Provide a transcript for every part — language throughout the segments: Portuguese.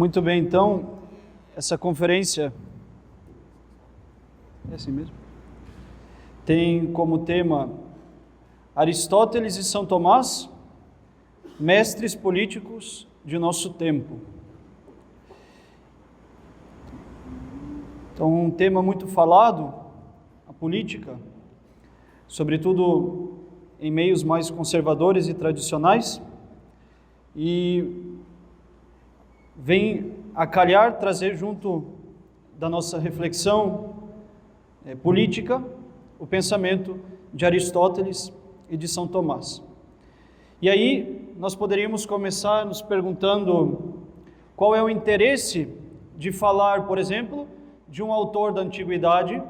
Muito bem, então, essa conferência, é assim mesmo? Tem como tema Aristóteles e São Tomás, mestres políticos de nosso tempo. Então, um tema muito falado, a política, sobretudo em meios mais conservadores e tradicionais, e vem a calhar trazer junto da nossa reflexão política o pensamento de Aristóteles e de São Tomás. E aí nós poderíamos começar nos perguntando qual é o interesse de falar, por exemplo, de um autor da Antiguidade,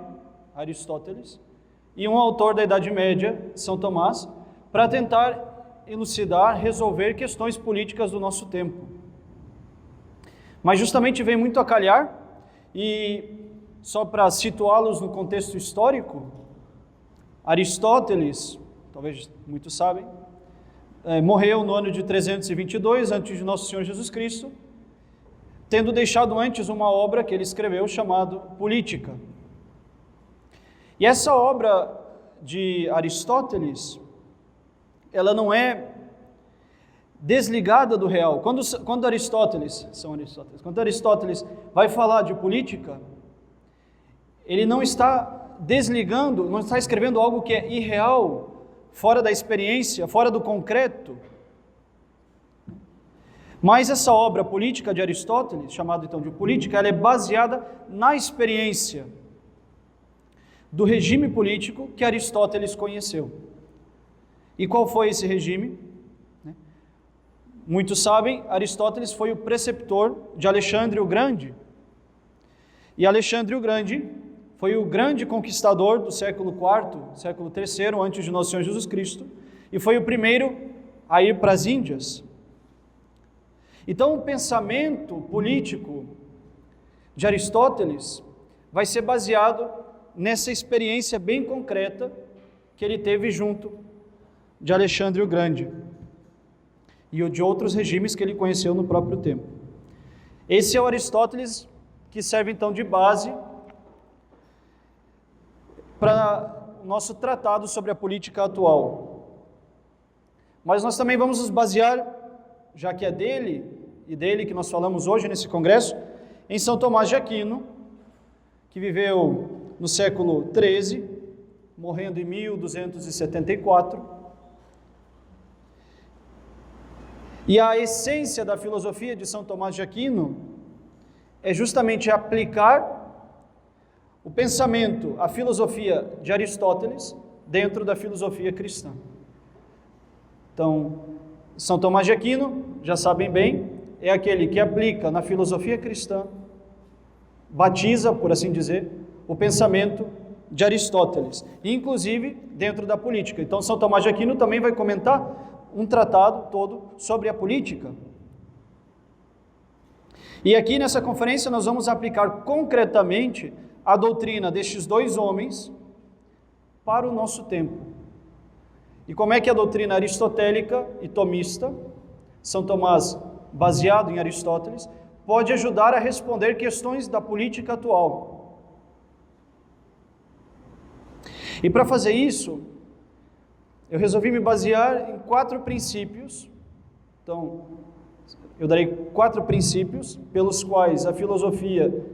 Aristóteles, e um autor da Idade Média, São Tomás, para tentar elucidar, resolver questões políticas do nosso tempo. Mas justamente vem muito a calhar, e só para situá-los no contexto histórico, Aristóteles, talvez muitos sabem, morreu no ano de 322 antes de Nosso Senhor Jesus Cristo, tendo deixado antes uma obra que ele escreveu chamada Política. E essa obra de Aristóteles, ela não é desligada do real. Quando Aristóteles vai falar de política, ele não está desligando, não está escrevendo algo que é irreal, fora da experiência, fora do concreto. Mas essa obra política de Aristóteles, chamada então de Política, ela é baseada na experiência do regime político que Aristóteles conheceu. E qual foi esse regime? Muitos sabem, Aristóteles foi o preceptor de Alexandre o Grande. E Alexandre o Grande foi o grande conquistador do século IV, século III, antes de Nosso Senhor Jesus Cristo, e foi o primeiro a ir para as Índias. Então, o pensamento político de Aristóteles vai ser baseado nessa experiência bem concreta que ele teve junto de Alexandre o Grande e de outros regimes que ele conheceu no próprio tempo. Esse é o Aristóteles que serve então de base para o nosso tratado sobre a política atual. Mas nós também vamos nos basear, já que é dele que nós falamos hoje nesse congresso, em São Tomás de Aquino, que viveu no século XIII, morrendo em 1274. E a essência da filosofia de São Tomás de Aquino é justamente aplicar o pensamento, a filosofia de Aristóteles dentro da filosofia cristã. Então, São Tomás de Aquino, já sabem bem, é aquele que aplica na filosofia cristã, batiza, por assim dizer, o pensamento de Aristóteles, inclusive dentro da política. Então, São Tomás de Aquino também vai comentar um tratado todo sobre a política. E aqui nessa conferência nós vamos aplicar concretamente a doutrina destes dois homens para o nosso tempo. E como é que a doutrina aristotélica e tomista, São Tomás baseado em Aristóteles, pode ajudar a responder questões da política atual. E para fazer isso, eu resolvi me basear em 4 princípios. Então, eu darei 4 princípios pelos quais a filosofia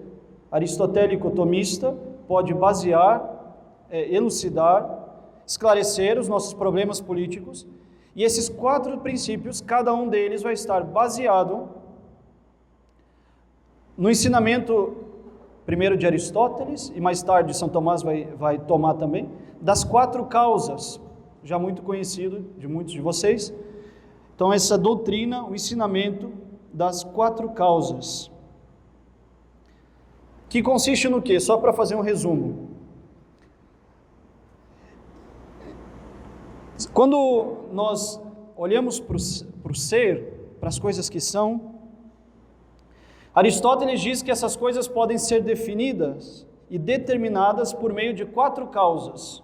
aristotélico-tomista pode basear, elucidar, esclarecer os nossos problemas políticos. E esses 4 princípios, cada um deles vai estar baseado no ensinamento, primeiro de Aristóteles, e mais tarde São Tomás vai tomar também, das 4 causas, já muito conhecido de muitos de vocês. Então, essa doutrina, o ensinamento das 4 causas, que consiste no quê? Só para fazer um resumo. Quando nós olhamos para o ser, para as coisas que são, Aristóteles diz que essas coisas podem ser definidas e determinadas por meio de 4 causas.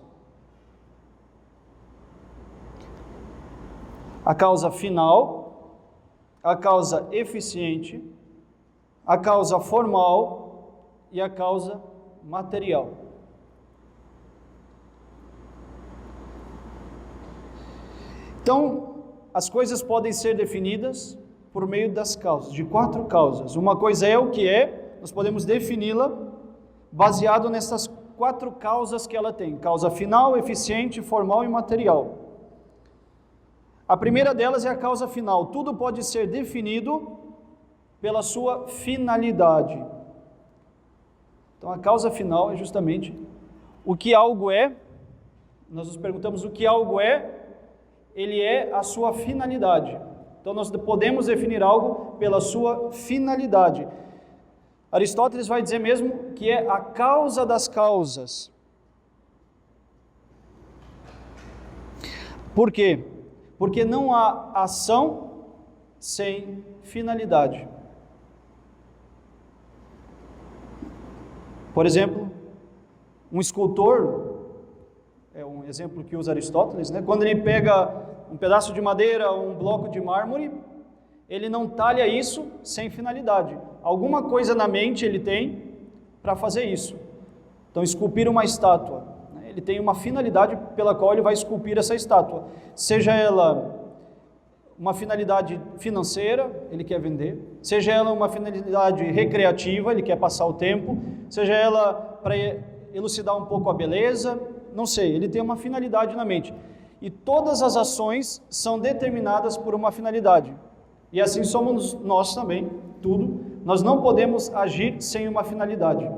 A causa final, a causa eficiente, a causa formal e a causa material. Então, as coisas podem ser definidas por meio das causas, de 4 causas. Uma coisa é o que é, nós podemos defini-la baseado nessas 4 causas que ela tem: causa final, eficiente, formal e material. A primeira delas é a causa final. Tudo pode ser definido pela sua finalidade. Então, a causa final é justamente o que algo é. Nós nos perguntamos o que algo é, ele é a sua finalidade. Então, nós podemos definir algo pela sua finalidade. Aristóteles vai dizer mesmo que é a causa das causas. Por quê? Porque não há ação sem finalidade. Por exemplo, um escultor, é um exemplo que usa Aristóteles, né? Quando ele pega um pedaço de madeira ou um bloco de mármore, ele não talha isso sem finalidade. Alguma coisa na mente ele tem para fazer isso. Então, esculpir uma estátua, né? Ele tem uma finalidade pela qual ele vai esculpir essa estátua. Seja ela uma finalidade financeira, ele quer vender. Seja ela uma finalidade recreativa, ele quer passar o tempo. Seja ela para elucidar um pouco a beleza, não sei, ele tem uma finalidade na mente. E todas as ações são determinadas por uma finalidade. E assim somos nós também, tudo. Nós não podemos agir sem uma finalidade.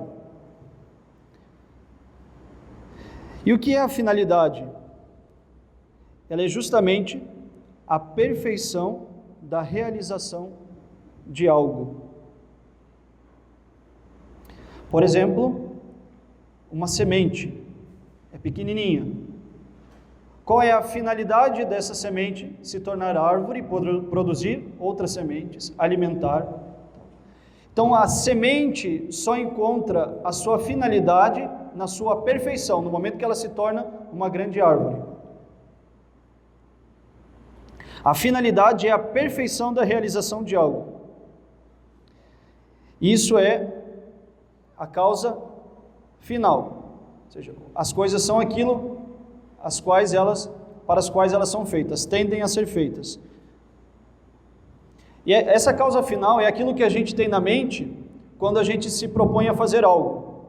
E o que é a finalidade? Ela é justamente a perfeição da realização de algo. Por exemplo, uma semente é pequenininha. Qual é a finalidade dessa semente? Se tornar árvore, produzir outras sementes, alimentar. Então, a semente só encontra a sua finalidade na sua perfeição, no momento que ela se torna uma grande árvore. A finalidade é a perfeição da realização de algo. Isso é a causa final. Ou seja, as coisas são aquilo para as quais elas são feitas, tendem a ser feitas. E essa causa final é aquilo que a gente tem na mente quando a gente se propõe a fazer algo.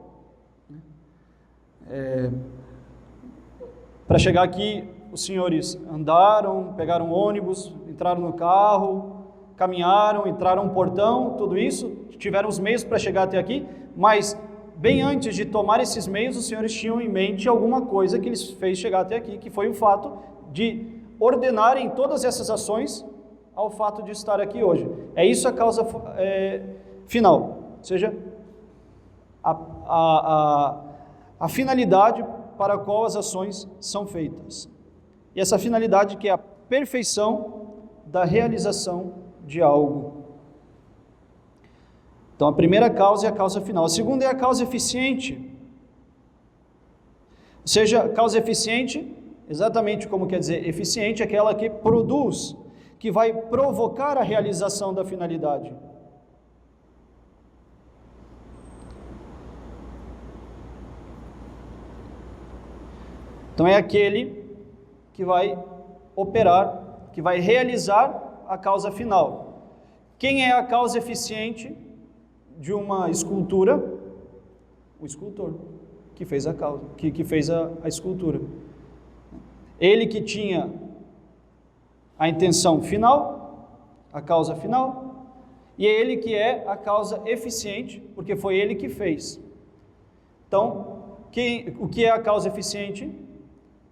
Para chegar aqui, os senhores andaram, pegaram ônibus, entraram no carro, caminharam, entraram no portão, tudo isso, tiveram os meios para chegar até aqui, mas bem antes de tomar esses meios, os senhores tinham em mente alguma coisa que lhes fez chegar até aqui, que foi o fato de ordenarem todas essas ações ao fato de estar aqui hoje. É isso a causa final, ou seja, a finalidade para a qual as ações são feitas. E essa finalidade que é a perfeição da realização de algo. Então, a primeira causa é a causa final. A segunda é a causa eficiente. Ou seja, a causa eficiente, exatamente como quer dizer eficiente, é aquela que produz, que vai provocar a realização da finalidade. Então, é aquele que vai operar, que vai realizar a causa final. Quem é a causa eficiente de uma escultura? O escultor que fez a causa, que fez a escultura. Ele que tinha a intenção final, a causa final, e é ele que é a causa eficiente, porque foi ele que fez. Então, o que é a causa eficiente?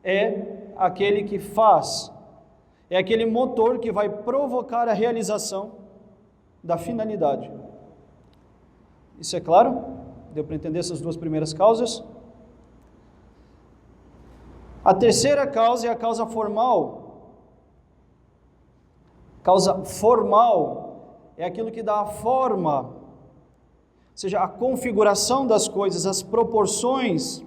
É aquele que faz, é aquele motor que vai provocar a realização da finalidade. Isso é claro? Deu para entender essas duas primeiras causas? A terceira causa é a causa formal. Causa formal é aquilo que dá a forma, ou seja, a configuração das coisas, as proporções,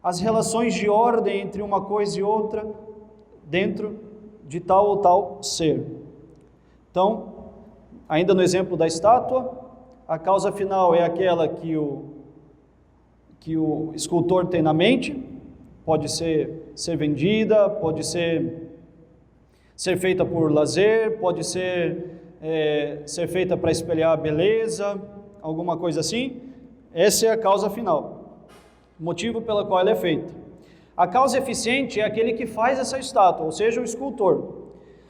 as relações de ordem entre uma coisa e outra dentro de tal ou tal ser. Então, ainda no exemplo da estátua, A causa final é aquela que o escultor tem na mente, pode ser vendida, pode ser feita por lazer, pode ser feita para espelhar a beleza, alguma coisa assim. Essa é a causa final, o motivo pela qual ela é feita. A causa eficiente é aquele que faz essa estátua, ou seja, o escultor.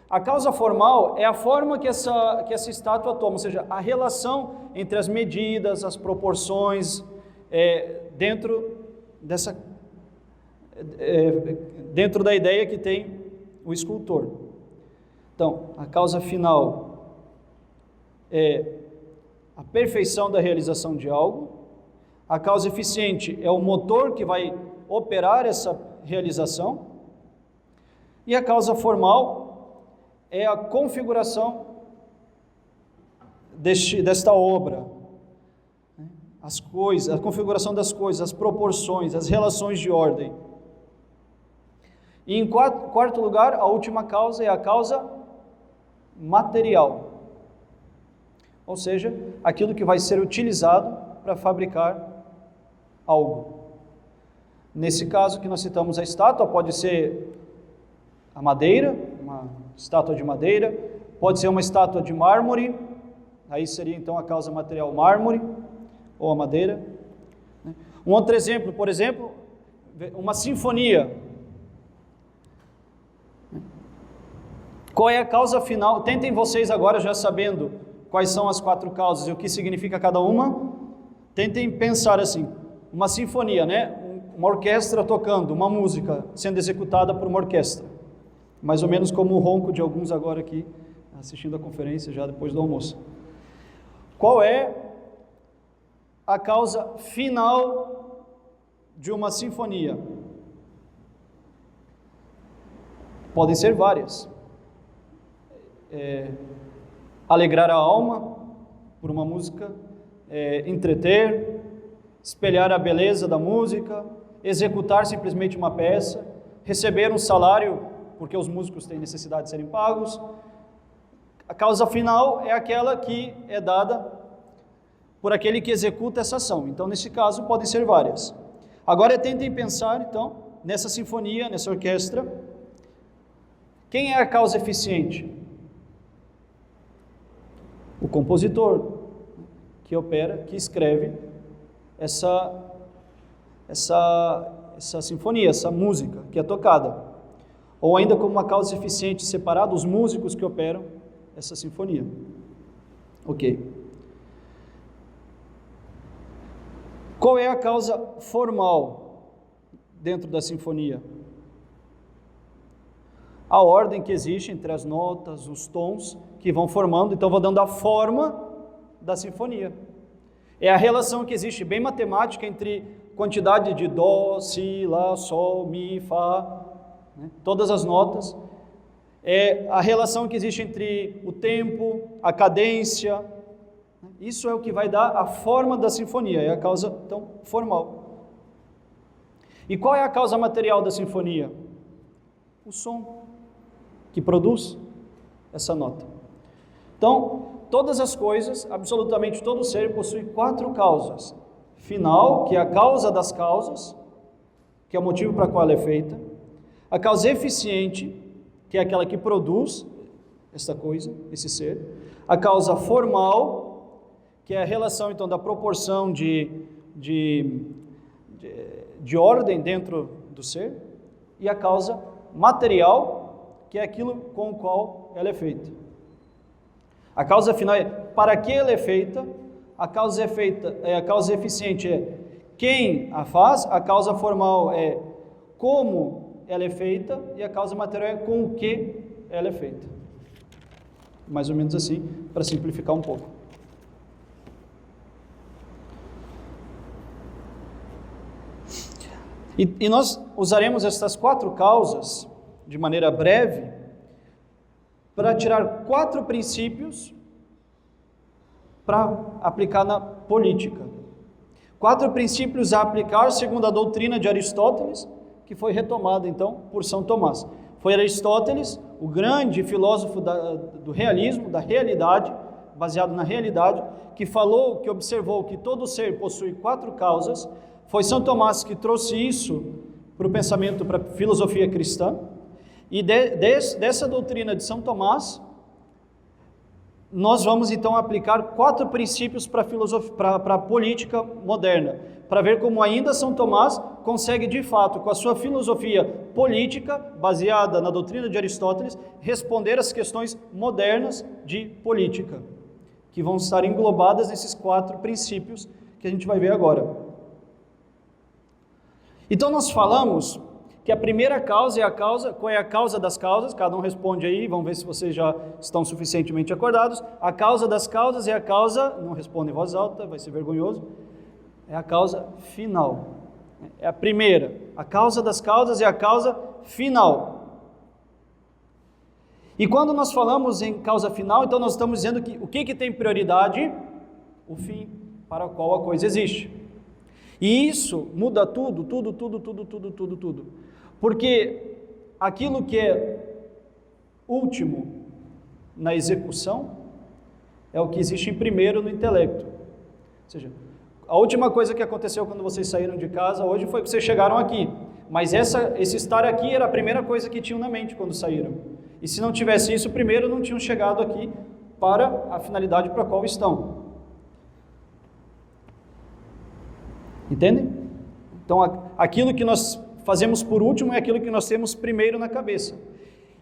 A causa formal é a forma que essa estátua toma, ou seja, a relação entre as medidas, as proporções, dentro da ideia que tem o escultor. Então, a causa final é a perfeição da realização de algo. A causa eficiente é o motor que vai operar essa realização. E a causa formal é a configuração desta obra, as coisas, a configuração das coisas, as proporções, as relações de ordem. E em quarto lugar, a última causa é a causa material, ou seja, aquilo que vai ser utilizado para fabricar algo. Nesse caso que nós citamos a estátua, pode ser a madeira, uma estátua de madeira, pode ser uma estátua de mármore, aí seria então a causa material mármore ou a madeira. Um outro exemplo, por exemplo, uma sinfonia. Qual é a causa final? Tentem vocês agora, já sabendo quais são as 4 causas e o que significa cada uma, tentem pensar assim, uma sinfonia, né? Uma orquestra tocando, uma música sendo executada por uma orquestra. Mais ou menos como o ronco de alguns agora aqui, assistindo a conferência já depois do almoço. Qual é a causa final de uma sinfonia? Podem ser várias. Alegrar a alma por uma música, entreter, espelhar a beleza da música, executar simplesmente uma peça, receber um salário porque os músicos têm necessidade de serem pagos. A causa final é aquela que é dada por aquele que executa essa ação. Então, nesse caso, podem ser várias. Agora, tentem pensar, então, nessa sinfonia, nessa orquestra, quem é a causa eficiente? O compositor, que opera, que escreve essa sinfonia, essa música que é tocada. Ou ainda como uma causa eficiente separada, os músicos que operam essa sinfonia. Ok. Qual é a causa formal dentro da sinfonia? A ordem que existe entre as notas, os tons que vão formando, então vou dando a forma da sinfonia. É a relação que existe bem matemática entre quantidade de dó, si, lá, sol, mi, fá, né? Todas as notas. É a relação que existe entre o tempo, a cadência. Isso é o que vai dar a forma da sinfonia, é a causa, então, formal. E qual é a causa material da sinfonia? O som que produz essa nota. Então, todas as coisas, absolutamente todo ser possui 4 causas. Final, que é a causa das causas, que é o motivo para qual ela é feita. A causa eficiente, que é aquela que produz essa coisa, esse ser. A causa formal, que é a relação, então, da proporção de ordem dentro do ser. E a causa material, que é aquilo com o qual ela é feita. A causa final é para que ela é feita. A causa eficiente é quem a faz. A causa formal é como ela é feita, e a causa material é com o que ela é feita. Mais ou menos assim, para simplificar um pouco. E nós usaremos estas 4 causas, de maneira breve, para tirar 4 princípios para aplicar na política. 4 princípios a aplicar segundo a doutrina de Aristóteles, que foi retomada, então, por São Tomás. Foi Aristóteles, o grande filósofo do realismo, da realidade, baseado na realidade, que falou, que observou que todo ser possui 4 causas. Foi São Tomás que trouxe isso para o pensamento, para a filosofia cristã. E dessa doutrina de São Tomás, nós vamos então aplicar 4 princípios para a política moderna, para ver como ainda São Tomás consegue de fato, com a sua filosofia política, baseada na doutrina de Aristóteles, responder às questões modernas de política, que vão estar englobadas nesses 4 princípios que a gente vai ver agora. Então nós falamos que a primeira causa é a causa, qual é a causa das causas? Cada um responde aí, vamos ver se vocês já estão suficientemente acordados. A causa das causas é a causa, não responde em voz alta, vai ser vergonhoso, é a causa final. É a primeira, a causa das causas é a causa final. E quando nós falamos em causa final, então nós estamos dizendo que o que tem prioridade? O fim para o qual a coisa existe. E isso muda tudo. Porque aquilo que é último na execução é o que existe em primeiro no intelecto. Ou seja, a última coisa que aconteceu quando vocês saíram de casa hoje foi que vocês chegaram aqui. Mas esse estar aqui era a primeira coisa que tinham na mente quando saíram. E se não tivesse isso, primeiro não tinham chegado aqui para a finalidade para a qual estão. Entendem? Então, aquilo que nós fazemos por último é aquilo que nós temos primeiro na cabeça.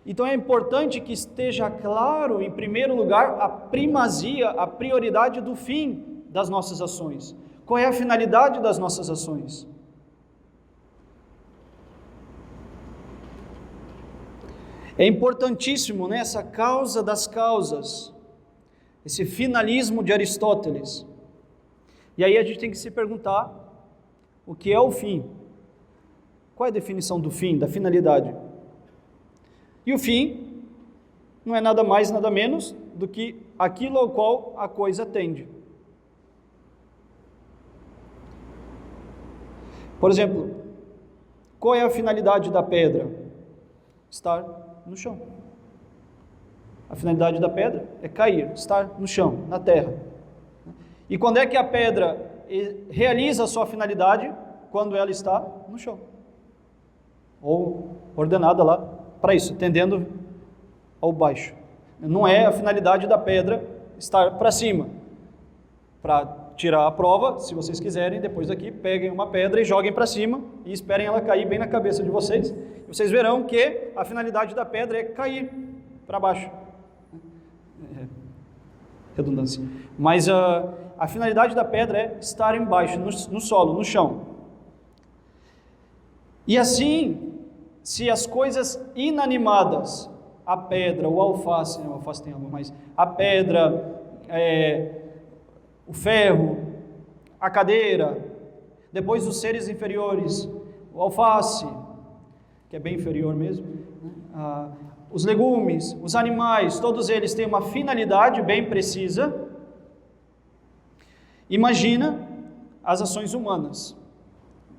Então, é importante que esteja claro, em primeiro lugar, a primazia, a prioridade do fim das nossas ações. Qual é a finalidade das nossas ações? É importantíssimo, né, essa causa das causas, esse finalismo de Aristóteles. E aí a gente tem que se perguntar, o que é o fim? Qual é a definição do fim, da finalidade? E o fim não é nada mais, nada menos do que aquilo ao qual a coisa tende. Por exemplo, qual é a finalidade da pedra? Estar no chão. A finalidade da pedra é cair, estar no chão, na terra. E quando é que a pedra realiza a sua finalidade? Quando ela está no chão, ou ordenada lá para isso, tendendo ao baixo. Não é a finalidade da pedra estar para cima. Para tirar a prova, se vocês quiserem, depois daqui peguem uma pedra e joguem para cima e esperem ela cair bem na cabeça de vocês. E vocês verão que a finalidade da pedra é cair para baixo. Redundância. Mas a finalidade da pedra é estar embaixo, no solo, no chão. E assim, se as coisas inanimadas, a pedra, o alface, o alface tem algo mais, a pedra, o ferro, a cadeira, depois os seres inferiores, o alface, que é bem inferior mesmo, os legumes, os animais, todos eles têm uma finalidade bem precisa. Imagina as ações humanas.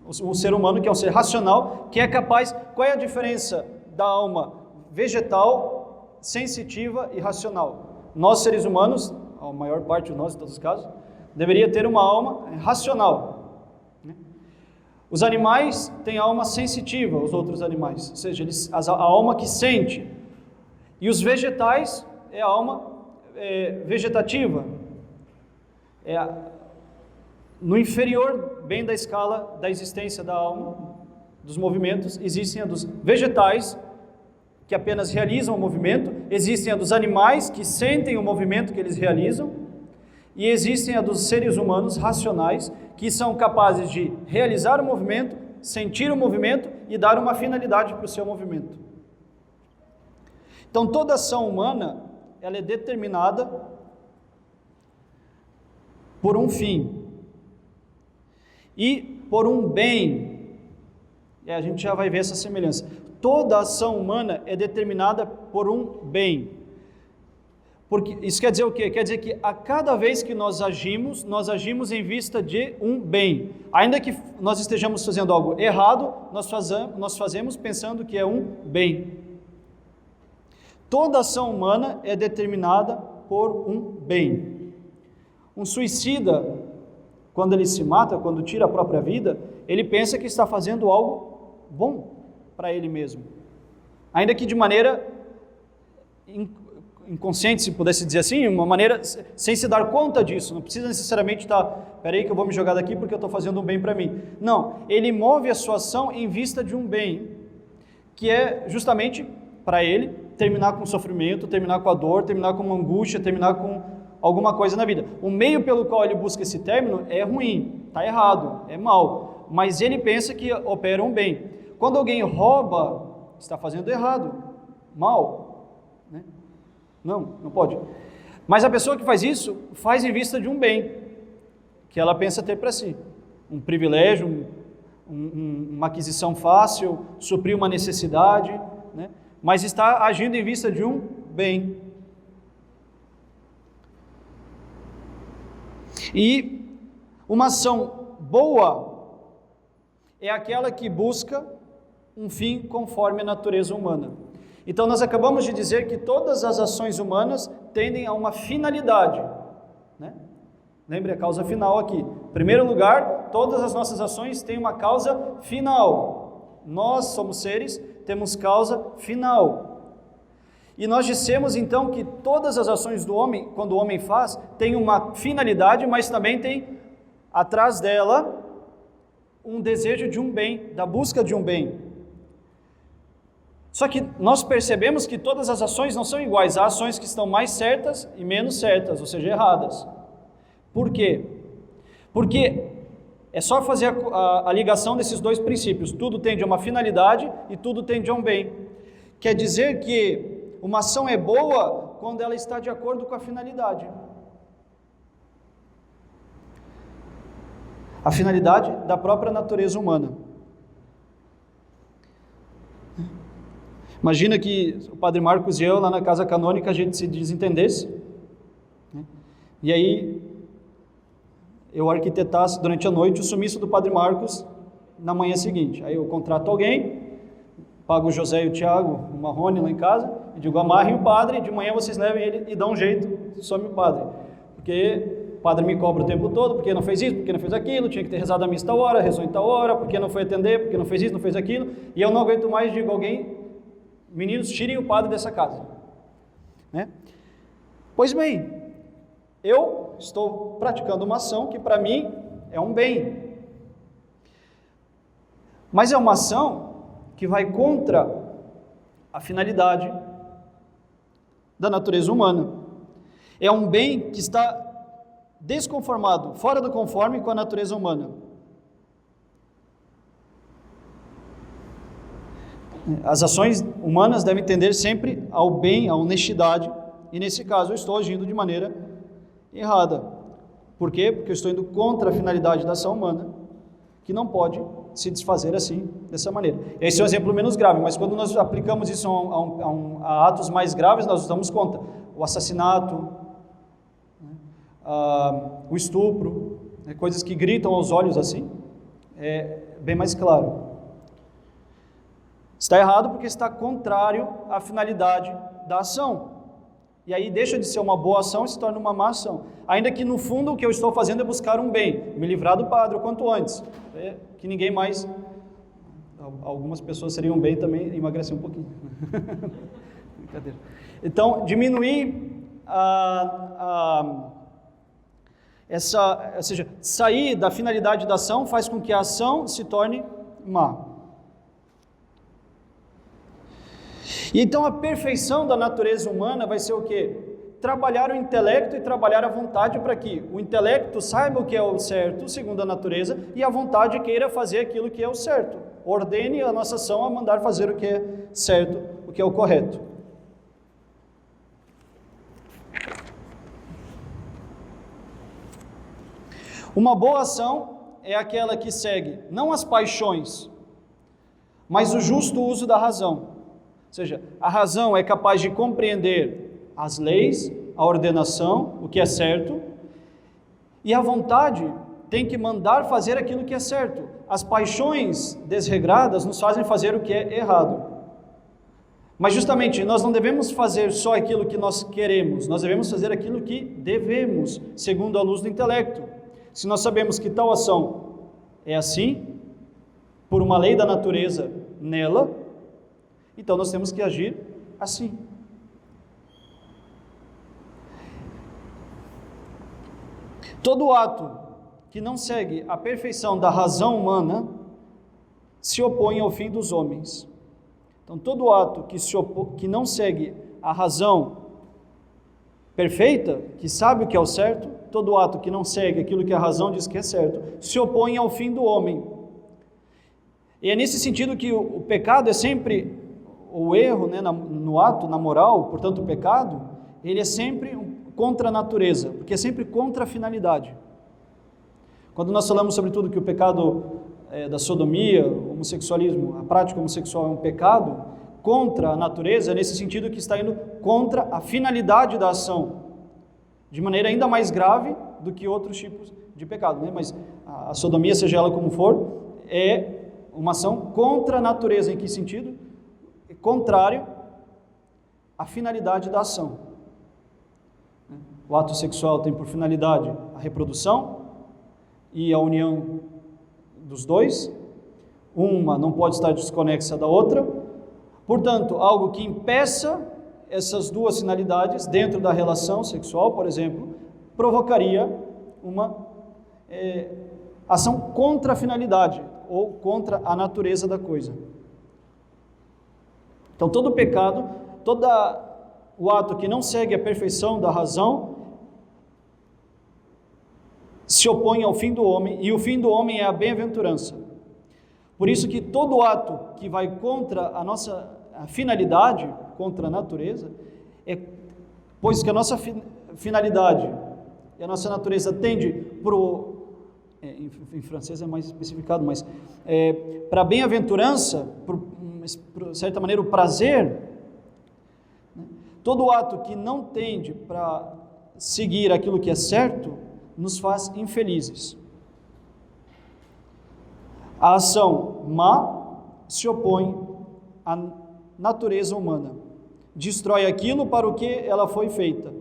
O ser humano, que é um ser racional, que é capaz... Qual é a diferença da alma vegetal, sensitiva e racional? Nós, seres humanos, a maior parte de nós, em todos os casos, deveria ter uma alma racional. Os animais têm alma sensitiva, os outros animais, ou seja, a alma que sente. E os vegetais é a alma vegetativa. No inferior, bem da escala da existência da alma, dos movimentos, existem a dos vegetais, que apenas realizam o movimento, existem a dos animais, que sentem o movimento que eles realizam, e existem a dos seres humanos racionais, que são capazes de realizar o movimento, sentir o movimento e dar uma finalidade para o seu movimento. Então, toda ação humana, ela é determinada por um fim e por um bem. E a gente já vai ver essa semelhança. Toda ação humana é determinada por um bem. Porque isso quer dizer o quê? Quer dizer que a cada vez que nós agimos em vista de um bem. Ainda que nós estejamos fazendo algo errado, nós fazemos pensando que é um bem. Toda ação humana é determinada por um bem. Um suicida, quando ele se mata, quando tira a própria vida, ele pensa que está fazendo algo bom para ele mesmo. Ainda que de maneira inconsciente, se pudesse dizer assim, uma maneira sem se dar conta disso. Não precisa necessariamente estar, espera aí que eu vou me jogar daqui porque eu estou fazendo um bem para mim. Não, ele move a sua ação em vista de um bem, que é justamente para ele terminar com o sofrimento, terminar com a dor, terminar com uma angústia, terminar com alguma coisa na vida. O meio pelo qual ele busca esse término é ruim, está errado, é mal, mas ele pensa que opera um bem. Quando alguém rouba, está fazendo errado, mal, né? Não pode. Mas a pessoa que faz isso, faz em vista de um bem, que ela pensa ter para si. Um privilégio, uma aquisição fácil, suprir uma necessidade, né? Mas está agindo em vista de um bem. E uma ação boa é aquela que busca um fim conforme a natureza humana. Então nós acabamos de dizer que todas as ações humanas tendem a uma finalidade, né? Lembre a causa final aqui. Em primeiro lugar, todas as nossas ações têm uma causa final. Nós somos seres, temos causa final. E nós dissemos então que todas as ações do homem, quando o homem faz, tem uma finalidade, mas também tem atrás dela um desejo de um bem, da busca de um bem. Só que nós percebemos que todas as ações não são iguais. Há ações que estão mais certas e menos certas, ou seja, erradas. Por quê? Porque é só fazer a ligação desses dois princípios. Tudo tende a uma finalidade e tudo tende a um bem. Quer dizer que uma ação é boa quando ela está de acordo com a finalidade. A finalidade da própria natureza humana. Imagina que o Padre Marcos e eu, lá na casa canônica, a gente se desentendesse, né? E aí eu arquitetasse durante a noite o sumiço do Padre Marcos na manhã seguinte. Aí eu contrato alguém, pago o José e o Tiago, o Marrone lá em casa, e digo, amarrem o padre, de manhã vocês levem ele e dão um jeito, some o padre. Porque o padre me cobra o tempo todo, porque não fez isso, porque não fez aquilo, tinha que ter rezado a missa tal hora, rezou em tal hora, porque não foi atender, porque não fez isso, não fez aquilo, e eu não aguento mais, digo alguém, meninos, tirem o padre dessa casa, né? Pois bem, eu estou praticando uma ação que para mim é um bem, mas é uma ação que vai contra a finalidade da natureza humana. É um bem que está desconformado, fora do conforme com a natureza humana. As ações humanas devem tender sempre ao bem, à honestidade, e nesse caso eu estou agindo de maneira errada. Por quê? Porque eu estou indo contra a finalidade da ação humana, que não pode se desfazer assim, dessa maneira. Esse é um exemplo menos grave, mas quando nós aplicamos isso a atos mais graves, nós nos damos conta. O assassinato, o estupro, coisas que gritam aos olhos assim, é bem mais claro. Está errado porque está contrário à finalidade da ação. E aí deixa de ser uma boa ação e se torna uma má ação. Ainda que no fundo o que eu estou fazendo é buscar um bem, me livrar do padre o quanto antes. Que ninguém mais, algumas pessoas seriam bem também, emagrecer um pouquinho. Brincadeira. Então, diminuir ou seja, sair da finalidade da ação faz com que a ação se torne má. E então a perfeição da natureza humana vai ser o quê? Trabalhar o intelecto e trabalhar a vontade para que o intelecto saiba o que é o certo, segundo a natureza, e a vontade queira fazer aquilo que é o certo. Ordene a nossa ação a mandar fazer o que é certo, o que é o correto. Uma boa ação é aquela que segue não as paixões, mas o justo uso da razão. Ou seja, a razão é capaz de compreender as leis, a ordenação, o que é certo, e a vontade tem que mandar fazer aquilo que é certo. As paixões desregradas nos fazem fazer o que é errado. Mas justamente, nós não devemos fazer só aquilo que nós queremos, nós devemos fazer aquilo que devemos, segundo a luz do intelecto. Se nós sabemos que tal ação é assim, por uma lei da natureza nela, então nós temos que agir assim. Todo ato que não segue a perfeição da razão humana se opõe ao fim dos homens. Então, todo ato que não segue a razão perfeita, que sabe o que é o certo, todo ato que não segue aquilo que a razão diz que é certo, se opõe ao fim do homem. E é nesse sentido que o pecado é sempre, o erro, né, no ato, na moral, portanto o pecado, ele é sempre contra a natureza, porque é sempre contra a finalidade. Quando nós falamos sobretudo que o pecado da sodomia, o homossexualismo, a prática homossexual é um pecado contra a natureza, é nesse sentido que está indo contra a finalidade da ação, de maneira ainda mais grave do que outros tipos de pecado, né? Mas a sodomia, seja ela como for, é uma ação contra a natureza. Em que sentido? É contrário à finalidade da ação. O ato sexual tem por finalidade a reprodução e a união dos dois. Uma não pode estar desconexa da outra. Portanto, algo que impeça essas duas finalidades dentro da relação sexual, por exemplo, provocaria uma ação contra a finalidade ou contra a natureza da coisa. Então, todo pecado, todo o ato que não segue a perfeição da razão se opõe ao fim do homem, e o fim do homem é a bem-aventurança. Por isso que todo ato que vai contra a nossa finalidade, contra a natureza, pois que a nossa finalidade e a nossa natureza tende em francês é mais especificado, mas para a bem-aventurança, de certa maneira o prazer, né? Todo ato que não tende para seguir aquilo que é certo, nos faz infelizes. A ação má se opõe à natureza humana, destrói aquilo para o que ela foi feita.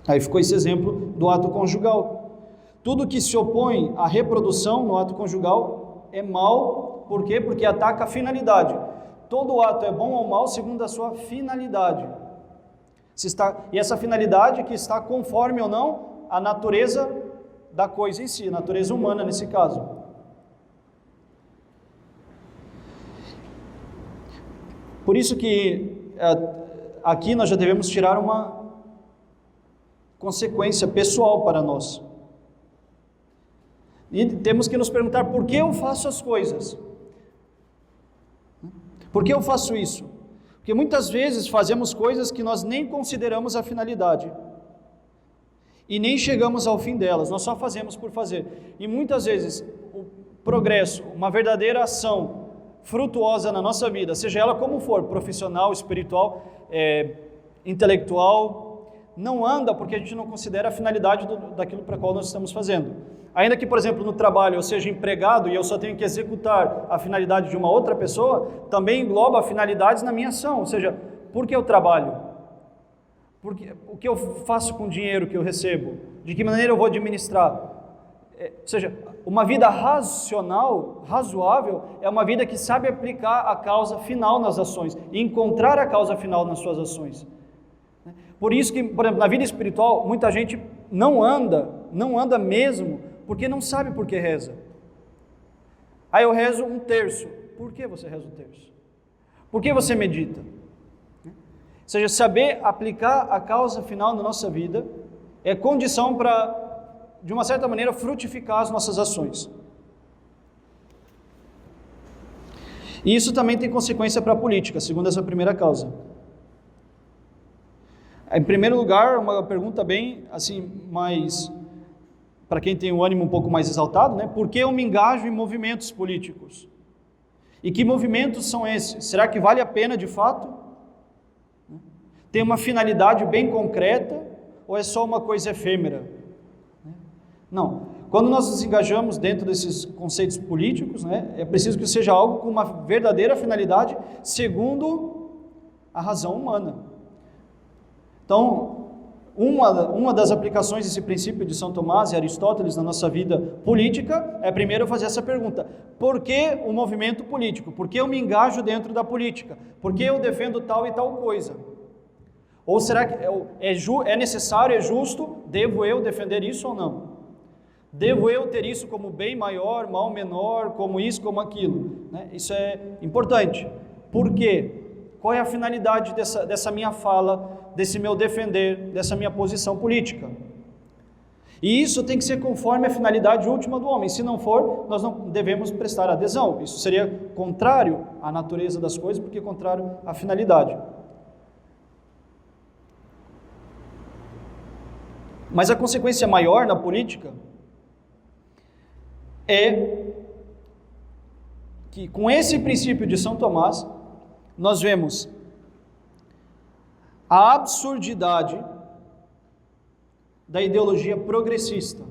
Aí ficou esse exemplo do ato conjugal. Tudo que se opõe à reprodução no ato conjugal é mal. Por quê? Porque ataca a finalidade. Todo ato é bom ou mal segundo a sua finalidade. E essa finalidade que está conforme ou não à natureza da coisa em si, a natureza humana nesse caso. Por isso que aqui nós já devemos tirar uma consequência pessoal para nós. E temos que nos perguntar: por que eu faço as coisas? Por que eu faço isso? Porque muitas vezes fazemos coisas que nós nem consideramos a finalidade e nem chegamos ao fim delas, nós só fazemos por fazer. E muitas vezes o progresso, uma verdadeira ação frutuosa na nossa vida, seja ela como for, profissional, espiritual, intelectual, não anda porque a gente não considera a finalidade daquilo para qual nós estamos fazendo. Ainda que, por exemplo, no trabalho eu seja empregado e eu só tenho que executar a finalidade de uma outra pessoa, também engloba finalidades na minha ação. Ou seja, por que eu trabalho? O que eu faço com o dinheiro que eu recebo? De que maneira eu vou administrar? Ou seja, uma vida racional, razoável, é uma vida que sabe aplicar a causa final nas ações e encontrar a causa final nas suas ações. Por isso que, por exemplo, na vida espiritual, muita gente não anda mesmo, porque não sabe por que reza. Aí eu rezo um terço. Por que você reza um terço? Por que você medita? Ou seja, saber aplicar a causa final na nossa vida é condição para, de uma certa maneira, frutificar as nossas ações. E isso também tem consequência para a política, segundo essa primeira causa. Em primeiro lugar, uma pergunta bem, assim, mais, para quem tem o ânimo um pouco mais exaltado, né? Por que eu me engajo em movimentos políticos? E que movimentos são esses? Será que vale a pena de fato? Tem uma finalidade bem concreta ou é só uma coisa efêmera? Não. Quando nós nos engajamos dentro desses conceitos políticos, né, é preciso que seja algo com uma verdadeira finalidade, segundo a razão humana. Então, uma das aplicações desse princípio de São Tomás e Aristóteles na nossa vida política é primeiro fazer essa pergunta: por que o movimento político? Por que eu me engajo dentro da política? Por que eu defendo tal e tal coisa? Ou será que é necessário, é justo, devo eu defender isso ou não? Devo eu ter isso como bem maior, mal menor, como isso, como aquilo? Né? Isso é importante. Por quê? Qual é a finalidade dessa minha fala, desse meu defender, dessa minha posição política? E isso tem que ser conforme a finalidade última do homem. Se não for, nós não devemos prestar adesão. Isso seria contrário à natureza das coisas, porque é contrário à finalidade. Mas a consequência maior na política é que, com esse princípio de São Tomás, nós vemos a absurdidade da ideologia progressista,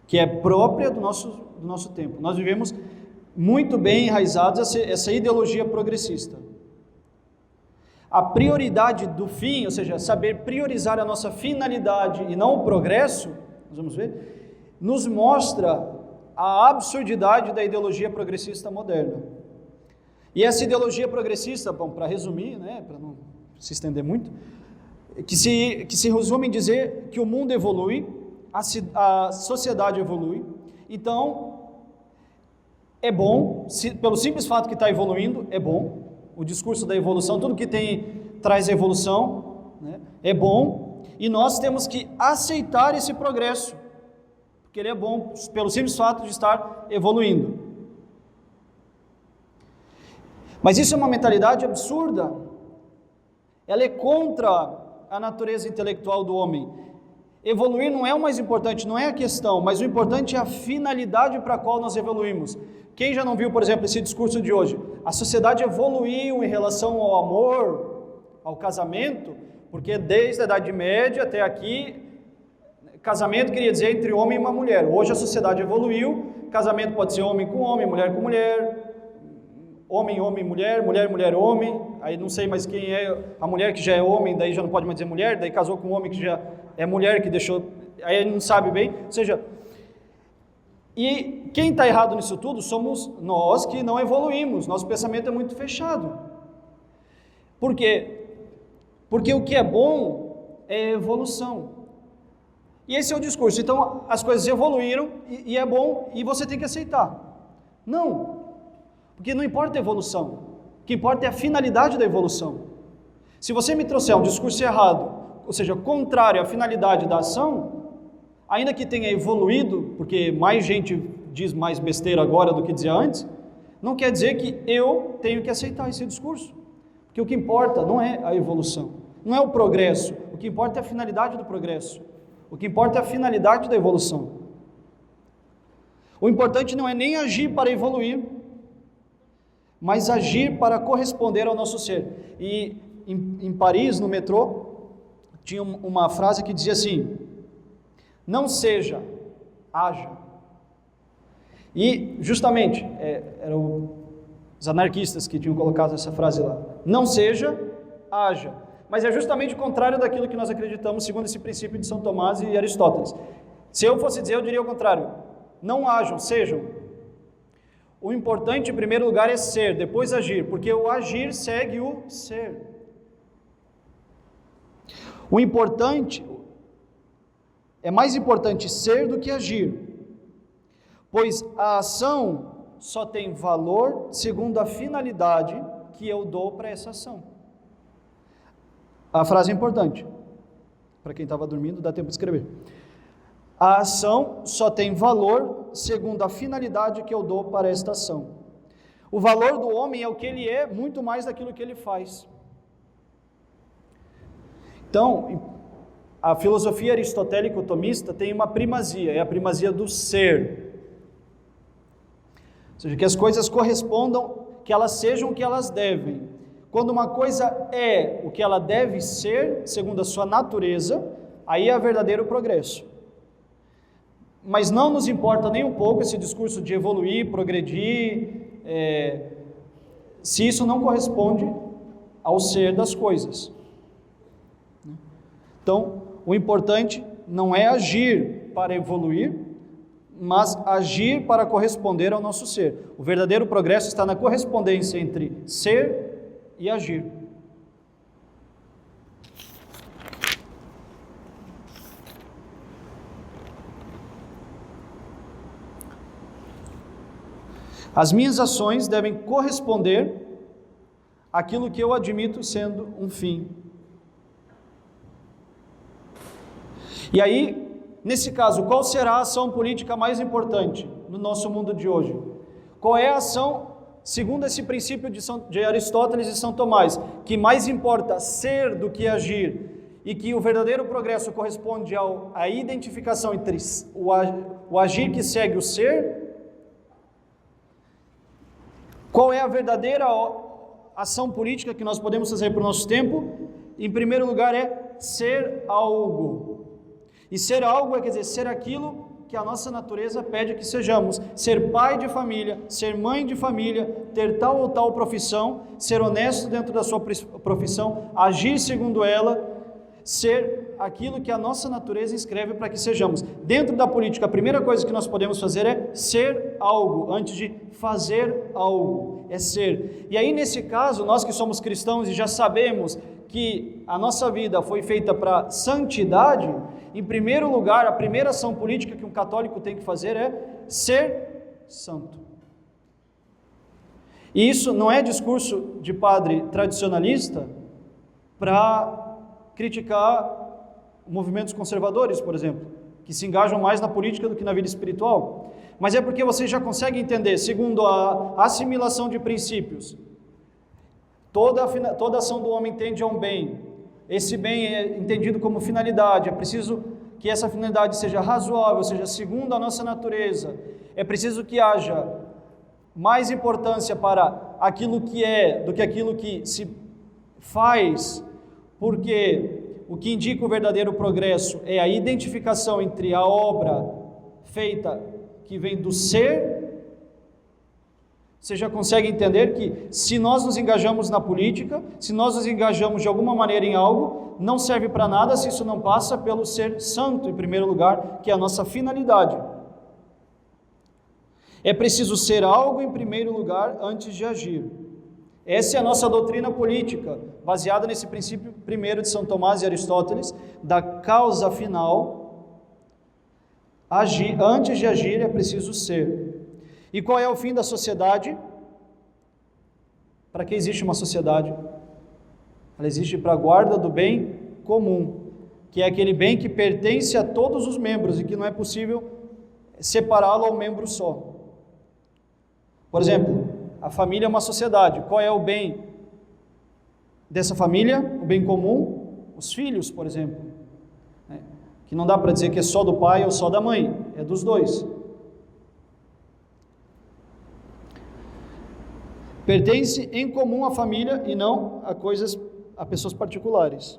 que é própria do nosso tempo. Nós vivemos muito bem enraizados essa ideologia progressista. A prioridade do fim, ou seja, saber priorizar a nossa finalidade e não o progresso, nós vamos ver, nos mostra a absurdidade da ideologia progressista moderna. E essa ideologia progressista, bom, para resumir, né, para não se estender muito, que se resume em dizer que o mundo evolui, a sociedade evolui, então é bom, pelo simples fato que está evoluindo, é bom. O discurso da evolução, tudo que traz evolução, né, é bom, e nós temos que aceitar esse progresso, porque ele é bom pelo simples fato de estar evoluindo. Mas isso é uma mentalidade absurda, ela é contra a natureza intelectual do homem. Evoluir não é o mais importante, não é a questão, mas o importante é a finalidade para a qual nós evoluímos. Quem já não viu, por exemplo, esse discurso de hoje? A sociedade evoluiu em relação ao amor, ao casamento, porque desde a Idade Média até aqui, casamento queria dizer entre homem e uma mulher. Hoje a sociedade evoluiu, casamento pode ser homem com homem, mulher com mulher, homem, homem, mulher, mulher, mulher, homem. Aí não sei mais quem é a mulher que já é homem, daí já não pode mais dizer mulher, daí casou com um homem que já é mulher, que deixou, aí ele não sabe bem, ou seja, e quem está errado nisso tudo somos nós que não evoluímos, nosso pensamento é muito fechado. Por quê? Porque o que é bom é evolução. E esse é o discurso. Então as coisas evoluíram e é bom e você tem que aceitar. Não, porque não importa a evolução, o que importa é a finalidade da evolução. Se você me trouxer um discurso errado, ou seja, contrário à finalidade da ação, ainda que tenha evoluído, porque mais gente diz mais besteira agora do que dizia antes, não quer dizer que eu tenho que aceitar esse discurso, porque o que importa não é a evolução, não é o progresso, o que importa é a finalidade do progresso, o que importa é a finalidade da evolução. O importante não é nem agir para evoluir, mas agir para corresponder ao nosso ser. E em Paris, no metrô, tinha uma frase que dizia assim: não seja, haja. E justamente, eram os anarquistas que tinham colocado essa frase lá. Não seja, haja. Mas é justamente o contrário daquilo que nós acreditamos, segundo esse princípio de São Tomás e Aristóteles. Se eu fosse dizer, eu diria o contrário. Não hajam, sejam. O importante, em primeiro lugar, é ser, depois agir, porque o agir segue o ser. O importante, é mais importante ser do que agir, pois a ação só tem valor segundo a finalidade que eu dou para essa ação. A frase é importante, para quem estava dormindo dá tempo de escrever. A ação só tem valor segundo a finalidade que eu dou para esta ação. O valor do homem é o que ele é, muito mais daquilo que ele faz. Então, a filosofia aristotélico-tomista tem uma primazia, é a primazia do ser. Ou seja, que as coisas correspondam, que elas sejam o que elas devem. Quando uma coisa é o que ela deve ser, segundo a sua natureza, aí é o verdadeiro progresso. mas não nos importa nem um pouco esse discurso de evoluir, progredir, se isso não corresponde ao ser das coisas. Então, o importante não é agir para evoluir, mas agir para corresponder ao nosso ser. O verdadeiro progresso está na correspondência entre ser e agir. As minhas ações devem corresponder àquilo que eu admito sendo um fim. E aí, nesse caso, qual será a ação política mais importante no nosso mundo de hoje? Qual é a ação, segundo esse princípio de Aristóteles e São Tomás, que mais importa ser do que agir, e que o verdadeiro progresso corresponde à identificação entre o agir que segue o ser? Qual é a verdadeira ação política que nós podemos fazer para o nosso tempo? Em primeiro lugar é ser algo. E ser algo quer dizer ser aquilo que a nossa natureza pede que sejamos. Ser pai de família, ser mãe de família, ter tal ou tal profissão, ser honesto dentro da sua profissão, agir segundo ela, ser aquilo que a nossa natureza escreve para que sejamos. Dentro da política, a primeira coisa que nós podemos fazer é ser algo, antes de fazer algo, é ser. E aí, nesse caso, nós que somos cristãos e já sabemos que a nossa vida foi feita para santidade, em primeiro lugar, a primeira ação política que um católico tem que fazer é ser santo. E isso não é discurso de padre tradicionalista para criticar movimentos conservadores, por exemplo, que se engajam mais na política do que na vida espiritual, mas é porque você já consegue entender, segundo a assimilação de princípios, toda ação do homem tende a um bem, esse bem é entendido como finalidade, é preciso que essa finalidade seja razoável, seja segundo a nossa natureza, é preciso que haja mais importância para aquilo que é do que aquilo que se faz, porque o que indica o verdadeiro progresso é a identificação entre a obra feita que vem do ser. Você já consegue entender que se nós nos engajamos na política, se nós nos engajamos de alguma maneira em algo, não serve para nada se isso não passa pelo ser santo, em primeiro lugar, que é a nossa finalidade. É preciso ser algo em primeiro lugar antes de agir. Essa é a nossa doutrina política, baseada nesse princípio primeiro de São Tomás e Aristóteles, da causa final. Agir, antes de agir é preciso ser. E qual é o fim da sociedade? Para que existe uma sociedade? Ela existe para a guarda do bem comum, que é aquele bem que pertence a todos os membros e que não é possível separá-lo a um membro só. Por exemplo, a família é uma sociedade. Qual é o bem dessa família? O bem comum? Os filhos, por exemplo. Que não dá para dizer que é só do pai ou só da mãe, é dos dois. Pertence em comum à família e não a pessoas particulares.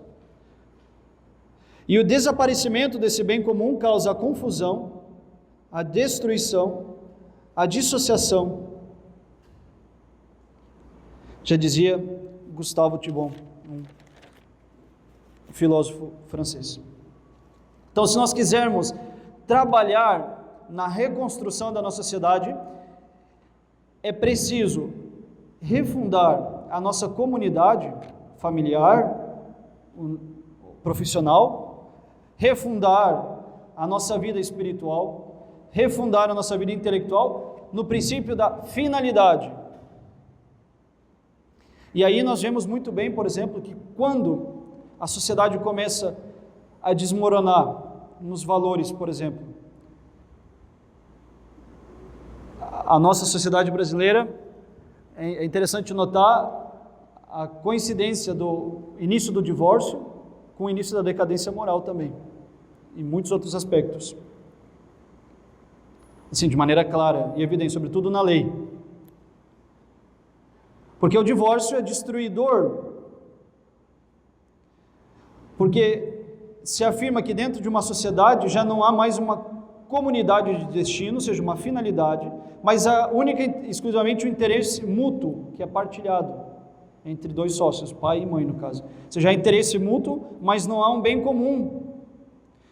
E o desaparecimento desse bem comum causa a confusão, a destruição, a dissociação. Já dizia Gustave Thibon, um filósofo francês. Então, se nós quisermos trabalhar na reconstrução da nossa sociedade, é preciso refundar a nossa comunidade familiar, profissional, refundar a nossa vida espiritual, refundar a nossa vida intelectual no princípio da finalidade. E aí nós vemos muito bem, por exemplo, que quando a sociedade começa a desmoronar nos valores, por exemplo, a nossa sociedade brasileira, é interessante notar a coincidência do início do divórcio com o início da decadência moral também, em muitos outros aspectos. Assim, de maneira clara e evidente, sobretudo na lei. Porque o divórcio é destruidor. Porque se afirma que dentro de uma sociedade já não há mais uma comunidade de destino, ou seja, uma finalidade, mas única e exclusivamente o interesse mútuo, que é partilhado entre dois sócios, pai e mãe no caso. Ou seja, há interesse mútuo, mas não há um bem comum,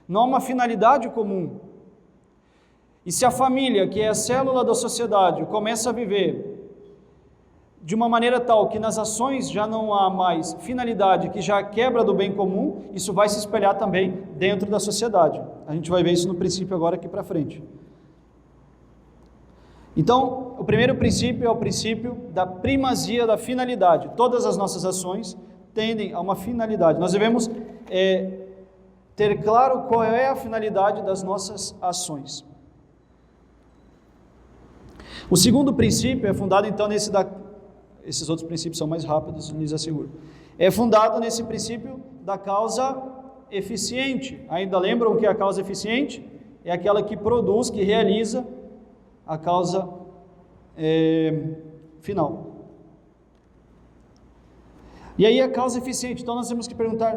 não há uma finalidade comum. E se a família, que é a célula da sociedade, começa a viver de uma maneira tal que nas ações já não há mais finalidade, que já quebra do bem comum, isso vai se espelhar também dentro da sociedade. A gente vai ver isso no princípio agora aqui para frente. Então, o primeiro princípio é o princípio da primazia da finalidade. Todas as nossas ações tendem a uma finalidade. Nós devemos ter claro qual é a finalidade das nossas ações. O segundo princípio é fundado então esses outros princípios são mais rápidos, lhes asseguro. É fundado nesse princípio da causa eficiente. Ainda lembram que a causa eficiente é aquela que produz, que realiza a causa final. E aí a causa eficiente, então nós temos que perguntar: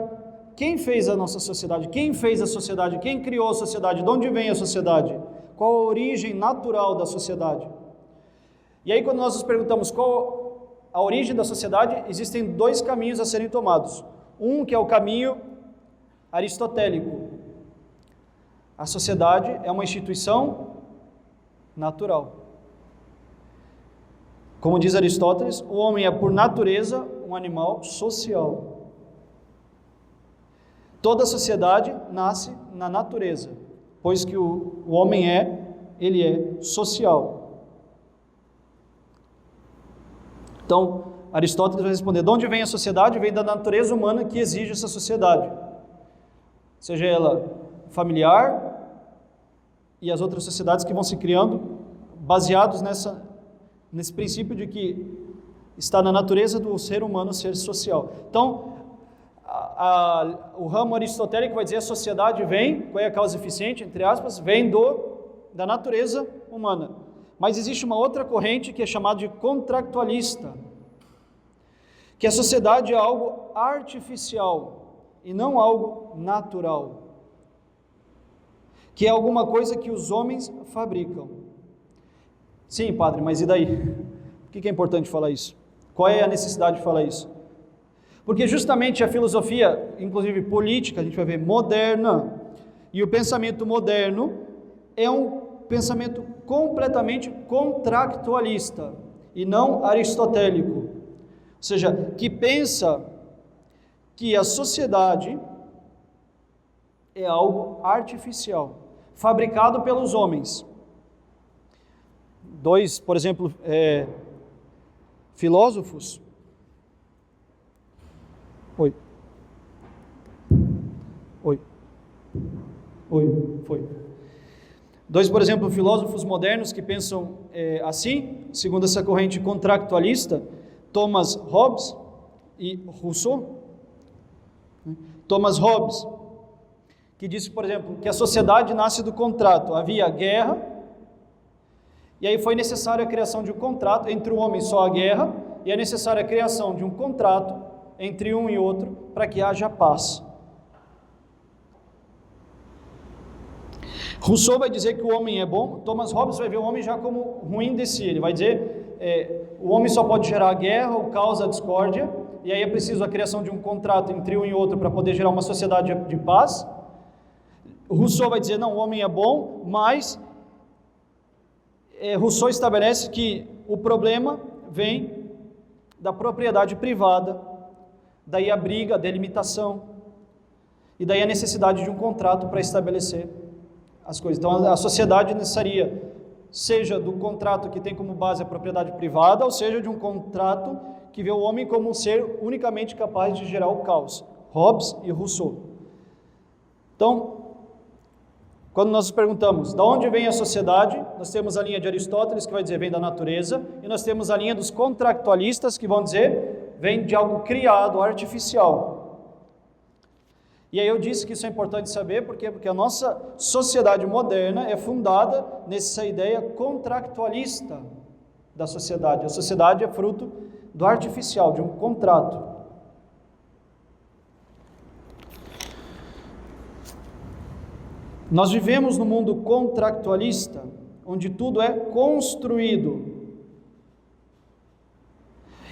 quem fez a nossa sociedade? Quem fez a sociedade? Quem criou a sociedade? De onde vem a sociedade? Qual a origem natural da sociedade? E aí quando nós nos perguntamos qual a origem da sociedade, existem dois caminhos a serem tomados. Um que é o caminho aristotélico. A sociedade é uma instituição natural. Como diz Aristóteles, o homem é por natureza um animal social. Toda sociedade nasce na natureza, pois que o homem ele é social. Então, Aristóteles vai responder: de onde vem a sociedade? Vem da natureza humana que exige essa sociedade. Seja ela familiar e as outras sociedades que vão se criando, baseados nesse princípio de que está na natureza do ser humano ser social. Então, o ramo aristotélico vai dizer: a sociedade vem, qual é a causa eficiente, entre aspas, vem da natureza humana. Mas existe uma outra corrente que é chamada de contractualista, que a sociedade é algo artificial e não algo natural, que é alguma coisa que os homens fabricam. Sim, padre, mas e daí? Por que é importante falar isso? Qual é a necessidade de falar isso? Porque justamente a filosofia, inclusive política, a gente vai ver, moderna, e o pensamento moderno é um pensamento completamente contractualista e não aristotélico. Ou seja, que pensa que a sociedade é algo artificial, fabricado pelos homens. Dois, por exemplo, filósofos. Oi. Foi. Dois, por exemplo, filósofos modernos que pensam assim, segundo essa corrente contractualista, Thomas Hobbes e Rousseau. Thomas Hobbes, que disse, por exemplo, que a sociedade nasce do contrato. Havia guerra, e aí foi necessária a criação de um contrato, entre o homem só a guerra, e é necessária a criação de um contrato entre um e outro para que haja paz. Rousseau vai dizer que o homem é bom, Thomas Hobbes vai ver o homem já como ruim de si. Ele vai dizer o homem só pode gerar a guerra, o caos, a discórdia, e aí é preciso a criação de um contrato entre um e outro para poder gerar uma sociedade de paz. Rousseau vai dizer, não, o homem é bom, mas Rousseau estabelece que o problema vem da propriedade privada, daí a briga, a delimitação, e daí a necessidade de um contrato para estabelecer as coisas. Então a sociedade necessitaria, seja do contrato que tem como base a propriedade privada, ou seja de um contrato que vê o homem como um ser unicamente capaz de gerar o caos. Hobbes e Rousseau. Então, quando nós nos perguntamos de onde vem a sociedade, nós temos a linha de Aristóteles que vai dizer vem da natureza, e nós temos a linha dos contractualistas que vão dizer vem de algo criado, artificial. E aí eu disse que isso é importante saber, porque a nossa sociedade moderna é fundada nessa ideia contractualista da sociedade. A sociedade é fruto do artificial, de um contrato. Nós vivemos num mundo contractualista, onde tudo é construído.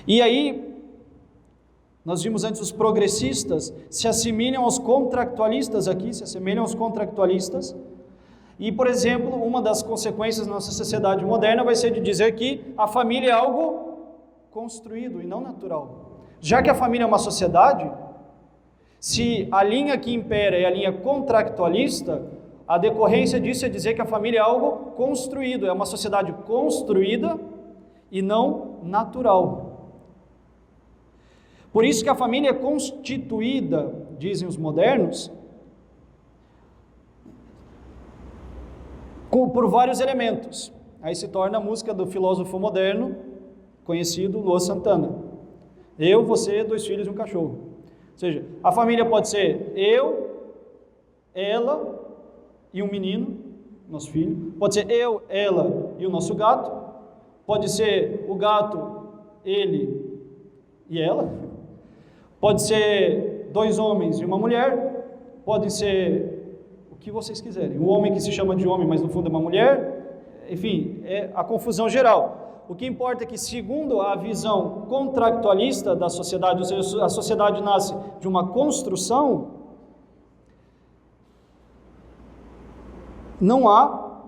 E aí, nós vimos antes, os progressistas se assemelham aos contractualistas aqui, se assemelham aos contractualistas. E, por exemplo, uma das consequências da nossa sociedade moderna vai ser de dizer que a família é algo construído e não natural. Já que a família é uma sociedade, se a linha que impera é a linha contractualista, a decorrência disso é dizer que a família é algo construído, é uma sociedade construída e não natural. Por isso que a família é constituída, dizem os modernos, por vários elementos. Aí se torna a música do filósofo moderno, conhecido, Luan Santana. Eu, você, 2 filhos e um cachorro. Ou seja, a família pode ser eu, ela e um menino, nosso filho. Pode ser eu, ela e o nosso gato. Pode ser o gato, ele e ela. Pode ser 2 homens e uma mulher. Pode ser o que vocês quiserem. Um homem que se chama de homem, mas no fundo é uma mulher. Enfim, é a confusão geral. O que importa é que, segundo a visão contractualista da sociedade, ou seja, a sociedade nasce de uma construção, não há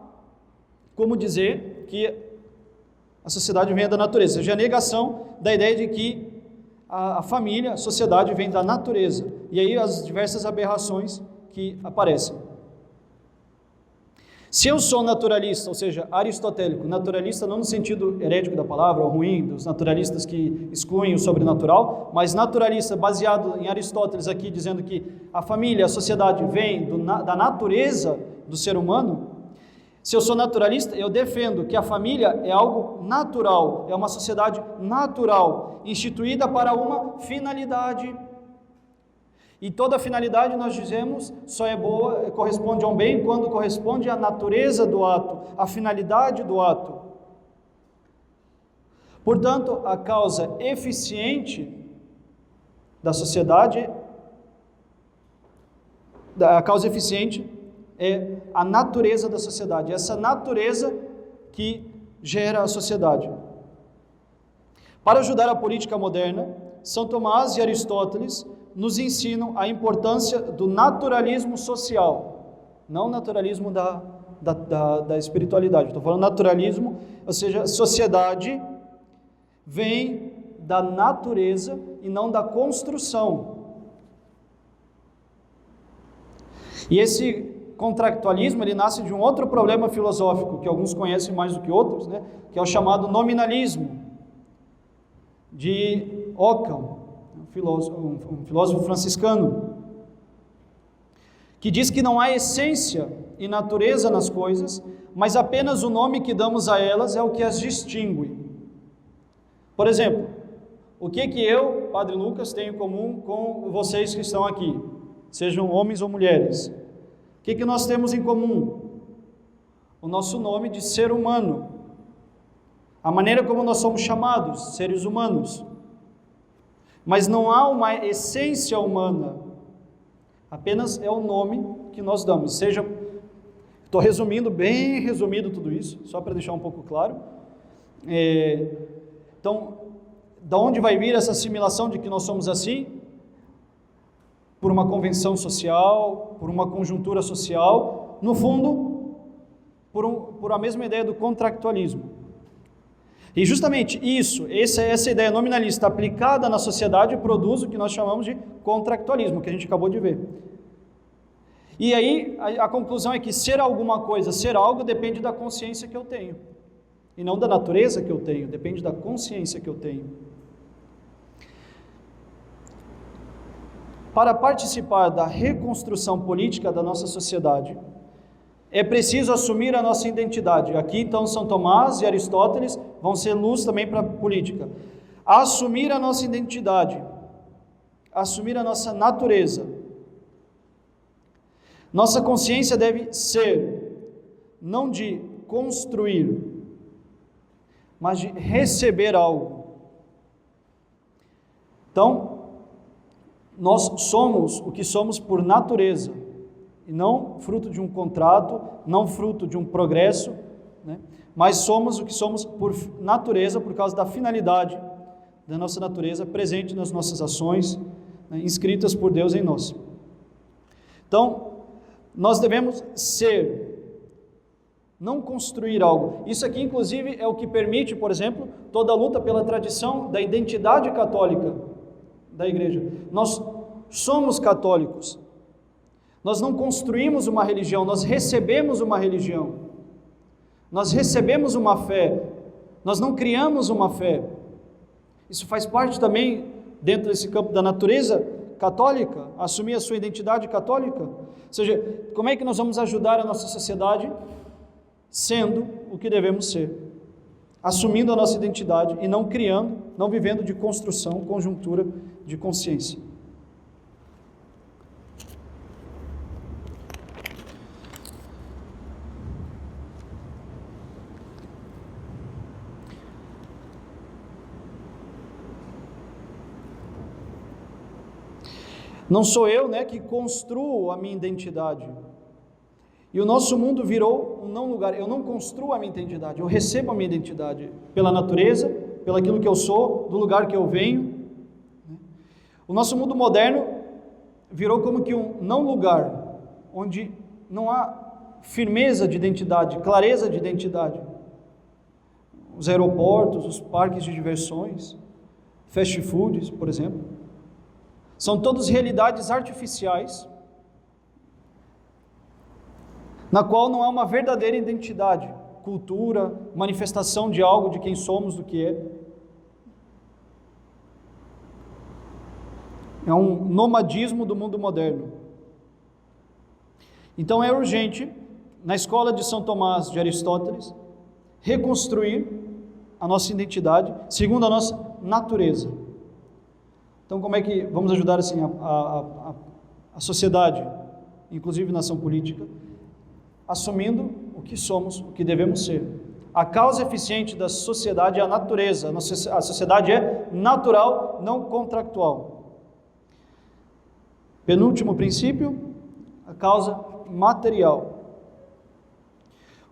como dizer que a sociedade venha da natureza. Ou seja, a negação da ideia de que a família, a sociedade vem da natureza. E aí as diversas aberrações que aparecem. Se eu sou naturalista, ou seja, aristotélico, naturalista não no sentido herético da palavra, ou ruim, dos naturalistas que excluem o sobrenatural, mas naturalista baseado em Aristóteles aqui, dizendo que a família, a sociedade vem da natureza do ser humano. Se eu sou naturalista, eu defendo que a família é algo natural, é uma sociedade natural, instituída para uma finalidade. E toda finalidade, nós dizemos, só é boa, corresponde a um bem quando corresponde à natureza do ato, à finalidade do ato. Portanto, a causa eficiente da sociedade, a causa eficiente é a natureza da sociedade, essa natureza que gera a sociedade. Para ajudar a política moderna, São Tomás e Aristóteles nos ensinam a importância do naturalismo social, não naturalismo da espiritualidade. Estou falando naturalismo, ou seja, sociedade vem da natureza e não da construção. E esse contractualismo, ele nasce de um outro problema filosófico, que alguns conhecem mais do que outros, né? Que é o chamado nominalismo, de Ockham, um filósofo franciscano, que diz que não há essência e natureza nas coisas, mas apenas o nome que damos a elas é o que as distingue. Por exemplo, o que eu, Padre Lucas, tenho em comum com vocês que estão aqui, sejam homens ou mulheres? O que nós temos em comum? O nosso nome de ser humano, a maneira como nós somos chamados, seres humanos. Mas não há uma essência humana, apenas é o nome que nós damos. Seja, estou resumindo, bem resumido tudo isso, só para deixar um pouco claro. Então, da onde vai vir essa assimilação de que nós somos assim? Por uma convenção social, por uma conjuntura social, no fundo, por a mesma ideia do contractualismo. E justamente essa ideia nominalista aplicada na sociedade produz o que nós chamamos de contractualismo, que a gente acabou de ver. E aí a conclusão é que ser alguma coisa, ser algo, depende da consciência que eu tenho. E não da natureza que eu tenho, depende da consciência que eu tenho. Para participar da reconstrução política da nossa sociedade, é preciso assumir a nossa identidade. Aqui, então, São Tomás e Aristóteles vão ser luz também para a política. Assumir a nossa identidade, assumir a nossa natureza. Nossa consciência deve ser, não de construir, mas de receber algo. Então, nós somos o que somos por natureza, e não fruto de um contrato, não fruto de um progresso, né? Mas somos o que somos por natureza, por causa da finalidade da nossa natureza presente nas nossas ações, né, inscritas por Deus em nós. Então, nós devemos ser, não construir algo. Isso aqui, inclusive, é o que permite, por exemplo, toda a luta pela tradição da identidade católica da igreja. Nós somos católicos. Nós não construímos uma religião, nós recebemos uma religião. Nós recebemos uma fé. Nós não criamos uma fé. Isso faz parte também, dentro desse campo da natureza católica, assumir a sua identidade católica. Ou seja, como é que nós vamos ajudar a nossa sociedade? Sendo o que devemos ser, assumindo a nossa identidade e não criando, não vivendo de construção, conjuntura de consciência. Não sou eu, que construo a minha identidade. E o nosso mundo virou um não lugar. Eu não construo a minha identidade, eu recebo a minha identidade pela natureza, pelo aquilo que eu sou, do lugar que eu venho. O nosso mundo moderno virou como que um não lugar, onde não há firmeza de identidade, clareza de identidade. Os aeroportos, os parques de diversões, fast foods, por exemplo, são todas realidades artificiais, na qual não há uma verdadeira identidade, cultura, manifestação de algo, de quem somos, do que é. É um nomadismo do mundo moderno. Então é urgente, na escola de São Tomás de Aristóteles, reconstruir a nossa identidade segundo a nossa natureza. Então, como é que vamos ajudar assim a sociedade, inclusive na ação política, assumindo o que somos, o que devemos ser? A causa eficiente da sociedade é a natureza. A sociedade é natural, não contractual. Penúltimo princípio, a causa material.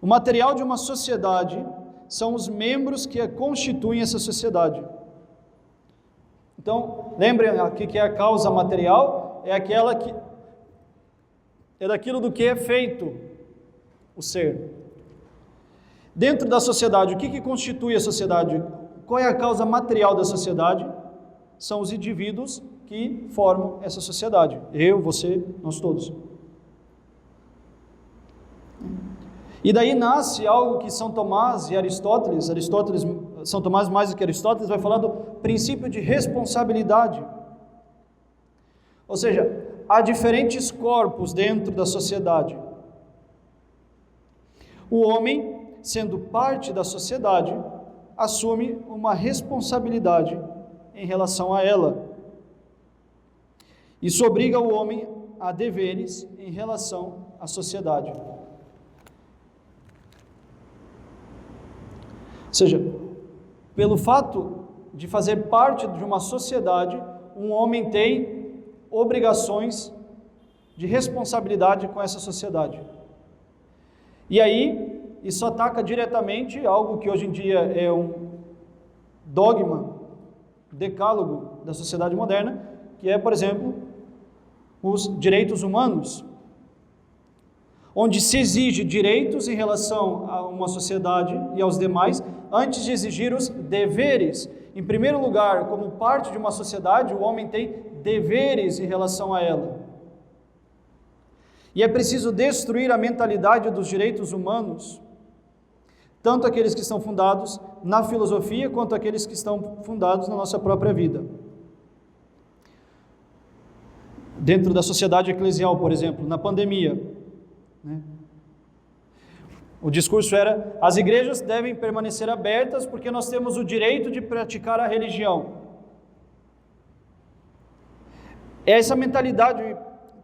O material de uma sociedade são os membros que constituem essa sociedade. Então, lembrem aqui que a causa material é aquela que é daquilo do que é feito o ser. Dentro da sociedade, o que constitui a sociedade? Qual é a causa material da sociedade? São os indivíduos que formam essa sociedade. Eu, você, nós todos. E daí nasce algo que São Tomás e Aristóteles, São Tomás mais do que Aristóteles, vai falar do princípio de responsabilidade. Ou seja, há diferentes corpos dentro da sociedade. O homem, sendo parte da sociedade, assume uma responsabilidade em relação a ela. Isso obriga o homem a deveres em relação à sociedade. Ou seja, pelo fato de fazer parte de uma sociedade, um homem tem obrigações de responsabilidade com essa sociedade. E aí, isso ataca diretamente algo que hoje em dia é um dogma, decálogo da sociedade moderna, que é, por exemplo, os direitos humanos, onde se exige direitos em relação a uma sociedade e aos demais, antes de exigir os deveres. Em primeiro lugar, como parte de uma sociedade, o homem tem deveres em relação a ela. E é preciso destruir a mentalidade dos direitos humanos, tanto aqueles que estão fundados na filosofia, quanto aqueles que estão fundados na nossa própria vida. Dentro da sociedade eclesial, por exemplo, na pandemia, o discurso era: as igrejas devem permanecer abertas porque nós temos o direito de praticar a religião. É essa mentalidade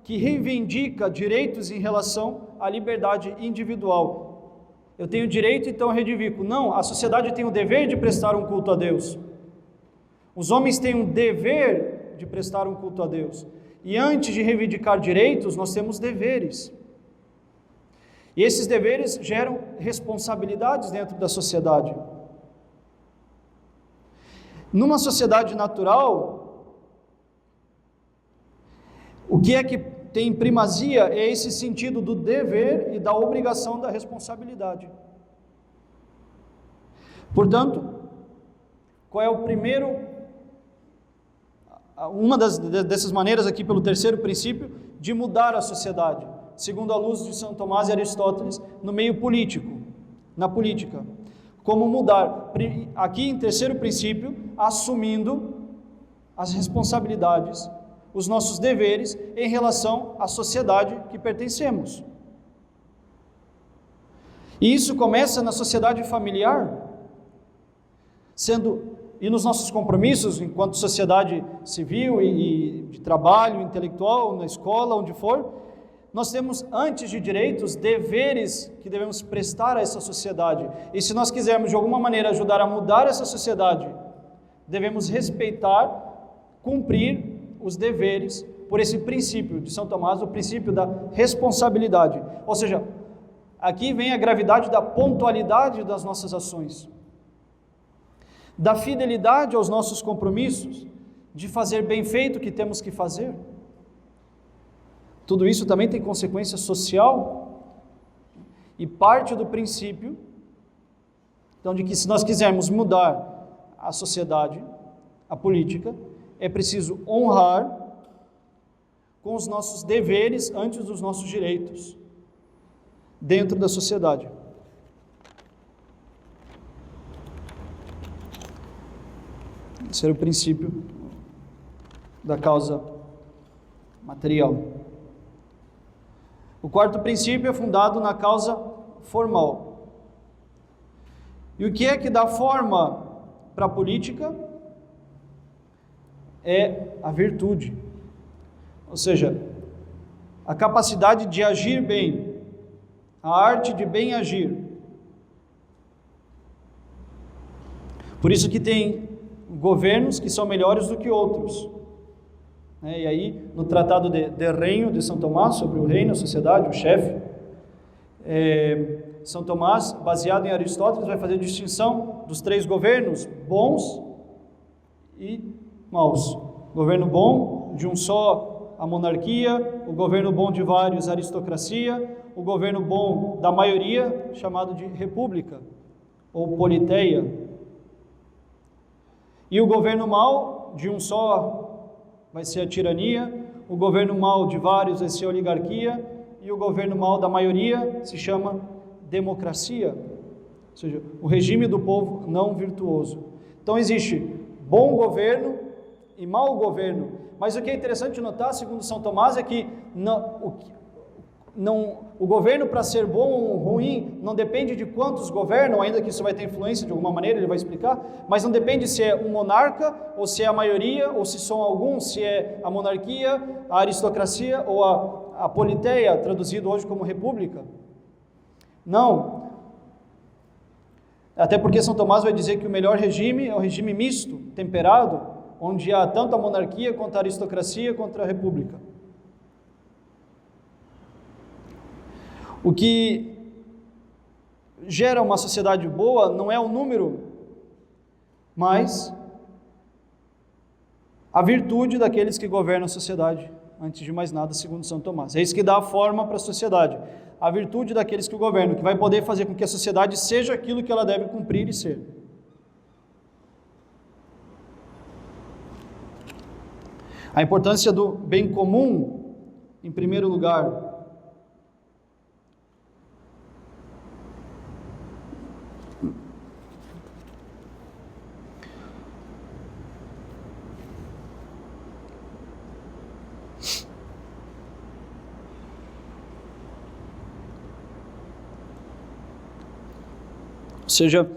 que reivindica direitos em relação à liberdade individual. Eu tenho direito, então eu reivindico. Não, a sociedade tem o dever de prestar um culto a Deus. Os homens têm um dever de prestar um culto a Deus. E antes de reivindicar direitos, nós temos deveres. E esses deveres geram responsabilidades dentro da sociedade. Numa sociedade natural, o que é que tem primazia é esse sentido do dever e da obrigação da responsabilidade. Portanto, qual é o primeiro, uma dessas maneiras aqui pelo terceiro princípio, de mudar a sociedade, segundo a luz de São Tomás e Aristóteles, no meio político, na política. Como mudar? Aqui em terceiro princípio, assumindo as responsabilidades, os nossos deveres em relação à sociedade que pertencemos. E isso começa na sociedade familiar, e nos nossos compromissos enquanto sociedade civil e de trabalho intelectual, na escola, onde for, nós temos, antes de direitos, deveres que devemos prestar a essa sociedade. E se nós quisermos, de alguma maneira, ajudar a mudar essa sociedade, devemos respeitar, cumprir os deveres por esse princípio de São Tomás, o princípio da responsabilidade. Ou seja, aqui vem a gravidade da pontualidade das nossas ações, da fidelidade aos nossos compromissos, de fazer bem feito o que temos que fazer. Tudo isso também tem consequência social e parte do princípio, então, de que se nós quisermos mudar a sociedade, a política, é preciso honrar com os nossos deveres antes dos nossos direitos dentro da sociedade. Esse era o princípio da causa material. O quarto princípio é fundado na causa formal. E o que é que dá forma para a política? É a virtude. Ou seja, a capacidade de agir bem, a arte de bem agir. Por isso que tem governos que são melhores do que outros. E aí, no Tratado de Reino de São Tomás, sobre o reino, a sociedade, o chefe, São Tomás, baseado em Aristóteles, vai fazer distinção dos três governos, bons e maus. Governo bom, de um só, a monarquia; o governo bom de vários, a aristocracia; o governo bom da maioria, chamado de república, ou politeia. E o governo mau, de um só, vai ser a tirania; o governo mau de vários vai ser a oligarquia; e o governo mau da maioria se chama democracia, ou seja, o regime do povo não virtuoso. Então existe bom governo e mau governo, mas o que é interessante notar, segundo São Tomás, é que o governo, para ser bom ou ruim, não depende de quantos governam, ainda que isso vai ter influência de alguma maneira, ele vai explicar, mas não depende se é um monarca, ou se é a maioria, ou se são alguns, se é a monarquia, a aristocracia ou a politeia, traduzido hoje como república. Não. Até porque São Tomás vai dizer que o melhor regime é o regime misto, temperado, onde há tanto a monarquia quanto a aristocracia quanto a república. O que gera uma sociedade boa não é o número, mas a virtude daqueles que governam a sociedade, antes de mais nada, segundo São Tomás. É isso que dá a forma para a sociedade, a virtude daqueles que o governam, que vai poder fazer com que a sociedade seja aquilo que ela deve cumprir e ser. A importância do bem comum, em primeiro lugar. Ou seja,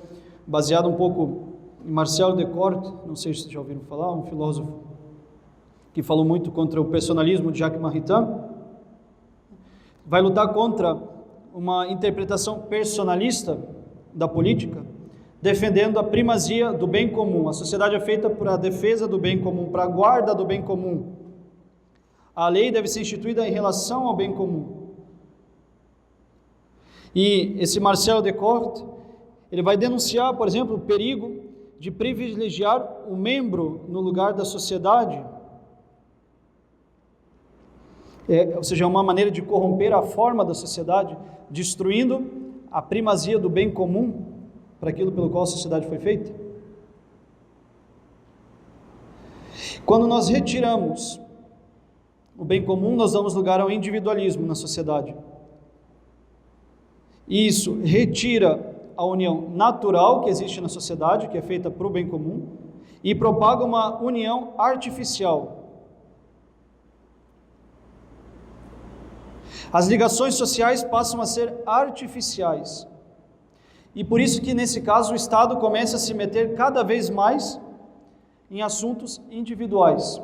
baseado um pouco em Marcel Descartes, não sei se vocês já ouviram falar, um filósofo que falou muito contra o personalismo de Jacques Maritain, vai lutar contra uma interpretação personalista da política, defendendo a primazia do bem comum. A sociedade é feita para a defesa do bem comum, para a guarda do bem comum. A lei deve ser instituída em relação ao bem comum. E esse Marcel Descartes, ele vai denunciar, por exemplo, o perigo de privilegiar o membro no lugar da sociedade. Ou seja, é uma maneira de corromper a forma da sociedade, destruindo a primazia do bem comum para aquilo pelo qual a sociedade foi feita. Quando nós retiramos o bem comum, nós damos lugar ao individualismo na sociedade. E isso retira a união natural que existe na sociedade, que é feita para o bem comum, e propaga uma união artificial. As ligações sociais passam a ser artificiais. E por isso que, nesse caso, o Estado começa a se meter cada vez mais em assuntos individuais.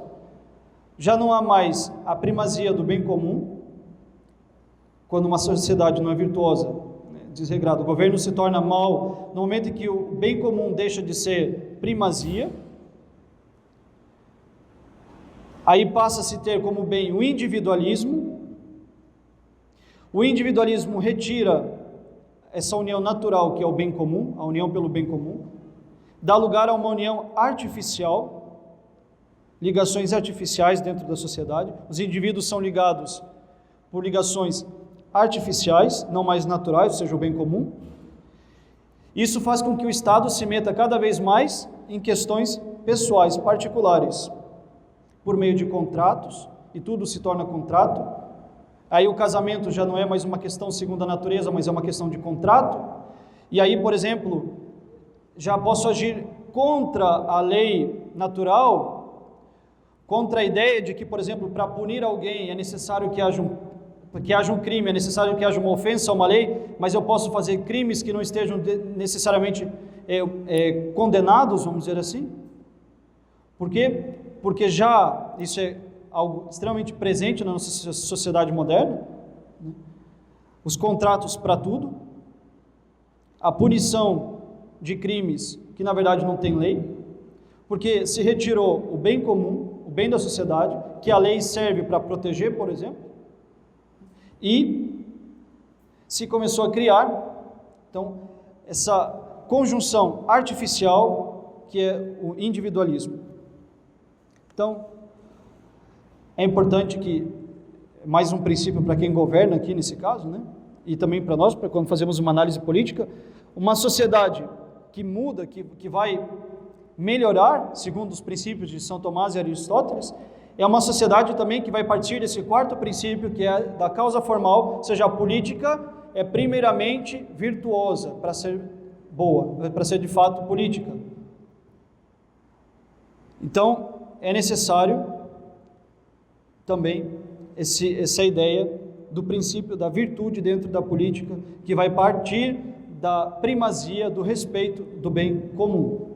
Já não há mais a primazia do bem comum, quando uma sociedade não é virtuosa, desregrada. O governo se torna mau no momento em que o bem comum deixa de ser primazia. Aí passa a se ter como bem o individualismo. O individualismo retira essa união natural, que é o bem comum, a união pelo bem comum, dá lugar a uma união artificial, ligações artificiais dentro da sociedade. Os indivíduos são ligados por ligações artificiais, não mais naturais, ou seja, o bem comum. Isso faz com que o Estado se meta cada vez mais em questões pessoais, particulares, por meio de contratos, e tudo se torna contrato. Aí o casamento já não é mais uma questão segundo a natureza, mas é uma questão de contrato. E aí, por exemplo, já posso agir contra a lei natural, contra a ideia de que, por exemplo, para punir alguém é necessário que haja um crime, é necessário que haja uma ofensa a uma lei, mas eu posso fazer crimes que não estejam necessariamente condenados, vamos dizer assim. Por quê? Porque já isso é algo extremamente presente na nossa sociedade moderna, né? Os contratos para tudo, a punição de crimes que na verdade não tem lei, porque se retirou o bem comum, o bem da sociedade, que a lei serve para proteger, por exemplo, e se começou a criar, então, essa conjunção artificial que é o individualismo. Então, é importante que, mais um princípio para quem governa aqui nesse caso, né? E também para nós, para quando fazemos uma análise política, uma sociedade que muda, que vai melhorar, segundo os princípios de São Tomás e Aristóteles, é uma sociedade também que vai partir desse quarto princípio, que é da causa formal, ou seja, a política é primeiramente virtuosa para ser boa, para ser de fato política. Então, é necessário também essa ideia do princípio da virtude dentro da política, que vai partir da primazia do respeito do bem comum.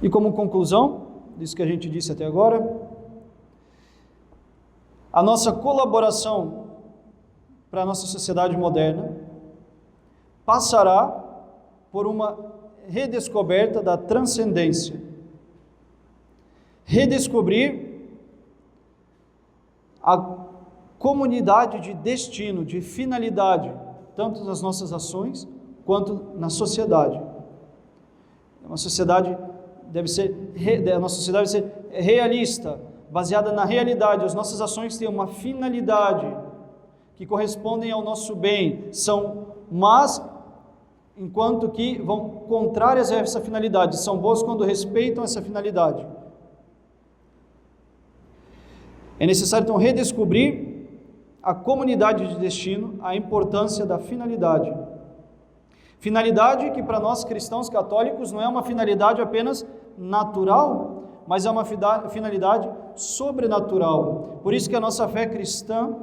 E como conclusão disso que a gente disse até agora, a nossa colaboração para a nossa sociedade moderna passará por uma redescoberta da transcendência. Redescobrir a comunidade de destino, de finalidade, tanto nas nossas ações quanto na sociedade. A nossa sociedade deve ser realista, baseada na realidade. As nossas ações têm uma finalidade que correspondem ao nosso bem, mas enquanto que vão contrárias a essa finalidade, são boas quando respeitam essa finalidade. É necessário, então, redescobrir a comunidade de destino, a importância da finalidade. Finalidade que para nós cristãos católicos não é uma finalidade apenas natural, mas é uma finalidade sobrenatural. Por isso que a nossa fé cristã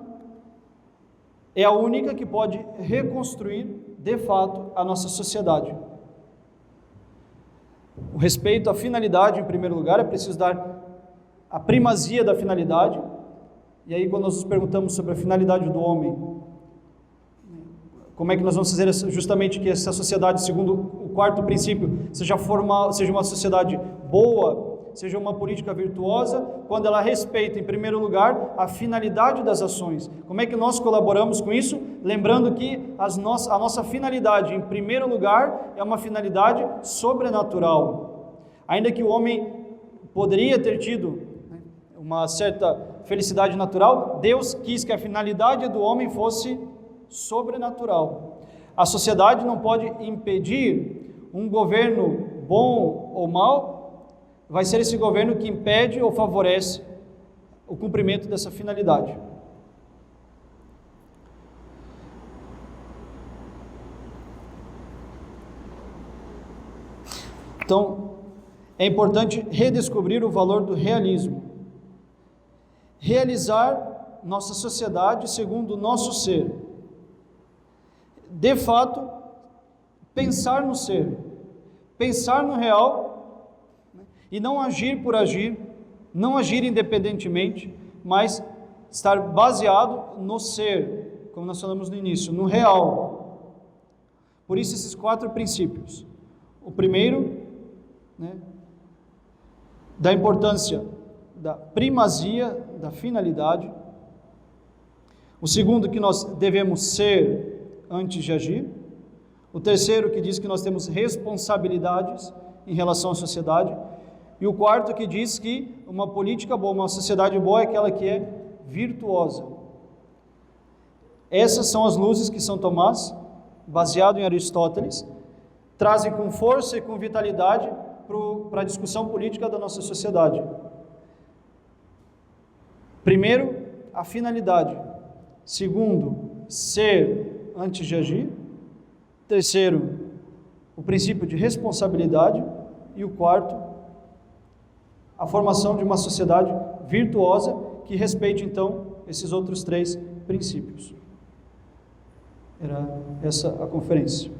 é a única que pode reconstruir, de fato, a nossa sociedade. O respeito à finalidade, em primeiro lugar, é preciso dar a primazia da finalidade. E aí, quando nós nos perguntamos sobre a finalidade do homem, como é que nós vamos fazer justamente que essa sociedade, segundo o quarto princípio, seja uma sociedade boa, seja uma política virtuosa quando ela respeita, em primeiro lugar, a finalidade das ações. Como é que nós colaboramos com isso? Lembrando que a nossa finalidade, em primeiro lugar, é uma finalidade sobrenatural. Ainda que o homem poderia ter tido uma certa felicidade natural, Deus quis que a finalidade do homem fosse sobrenatural. A sociedade não pode impedir um governo bom ou mau, vai ser esse governo que impede ou favorece o cumprimento dessa finalidade. Então, é importante redescobrir o valor do realismo. Realizar nossa sociedade segundo o nosso ser. De fato, pensar no ser, pensar no real, e não agir por agir, não agir independentemente, mas estar baseado no ser, como nós falamos no início, no real. Por isso esses 4 princípios. O primeiro, da importância da primazia da finalidade. O segundo, que nós devemos ser antes de agir. O terceiro, que diz que nós temos responsabilidades em relação à sociedade. E o quarto, que diz que uma política boa, uma sociedade boa é aquela que é virtuosa. Essas são as luzes que São Tomás, baseado em Aristóteles, trazem com força e com vitalidade para a discussão política da nossa sociedade. Primeiro, a finalidade. Segundo, ser antes de agir. Terceiro, o princípio de responsabilidade. E o quarto, a formação de uma sociedade virtuosa que respeite, então, esses outros 3 princípios. Era essa a conferência.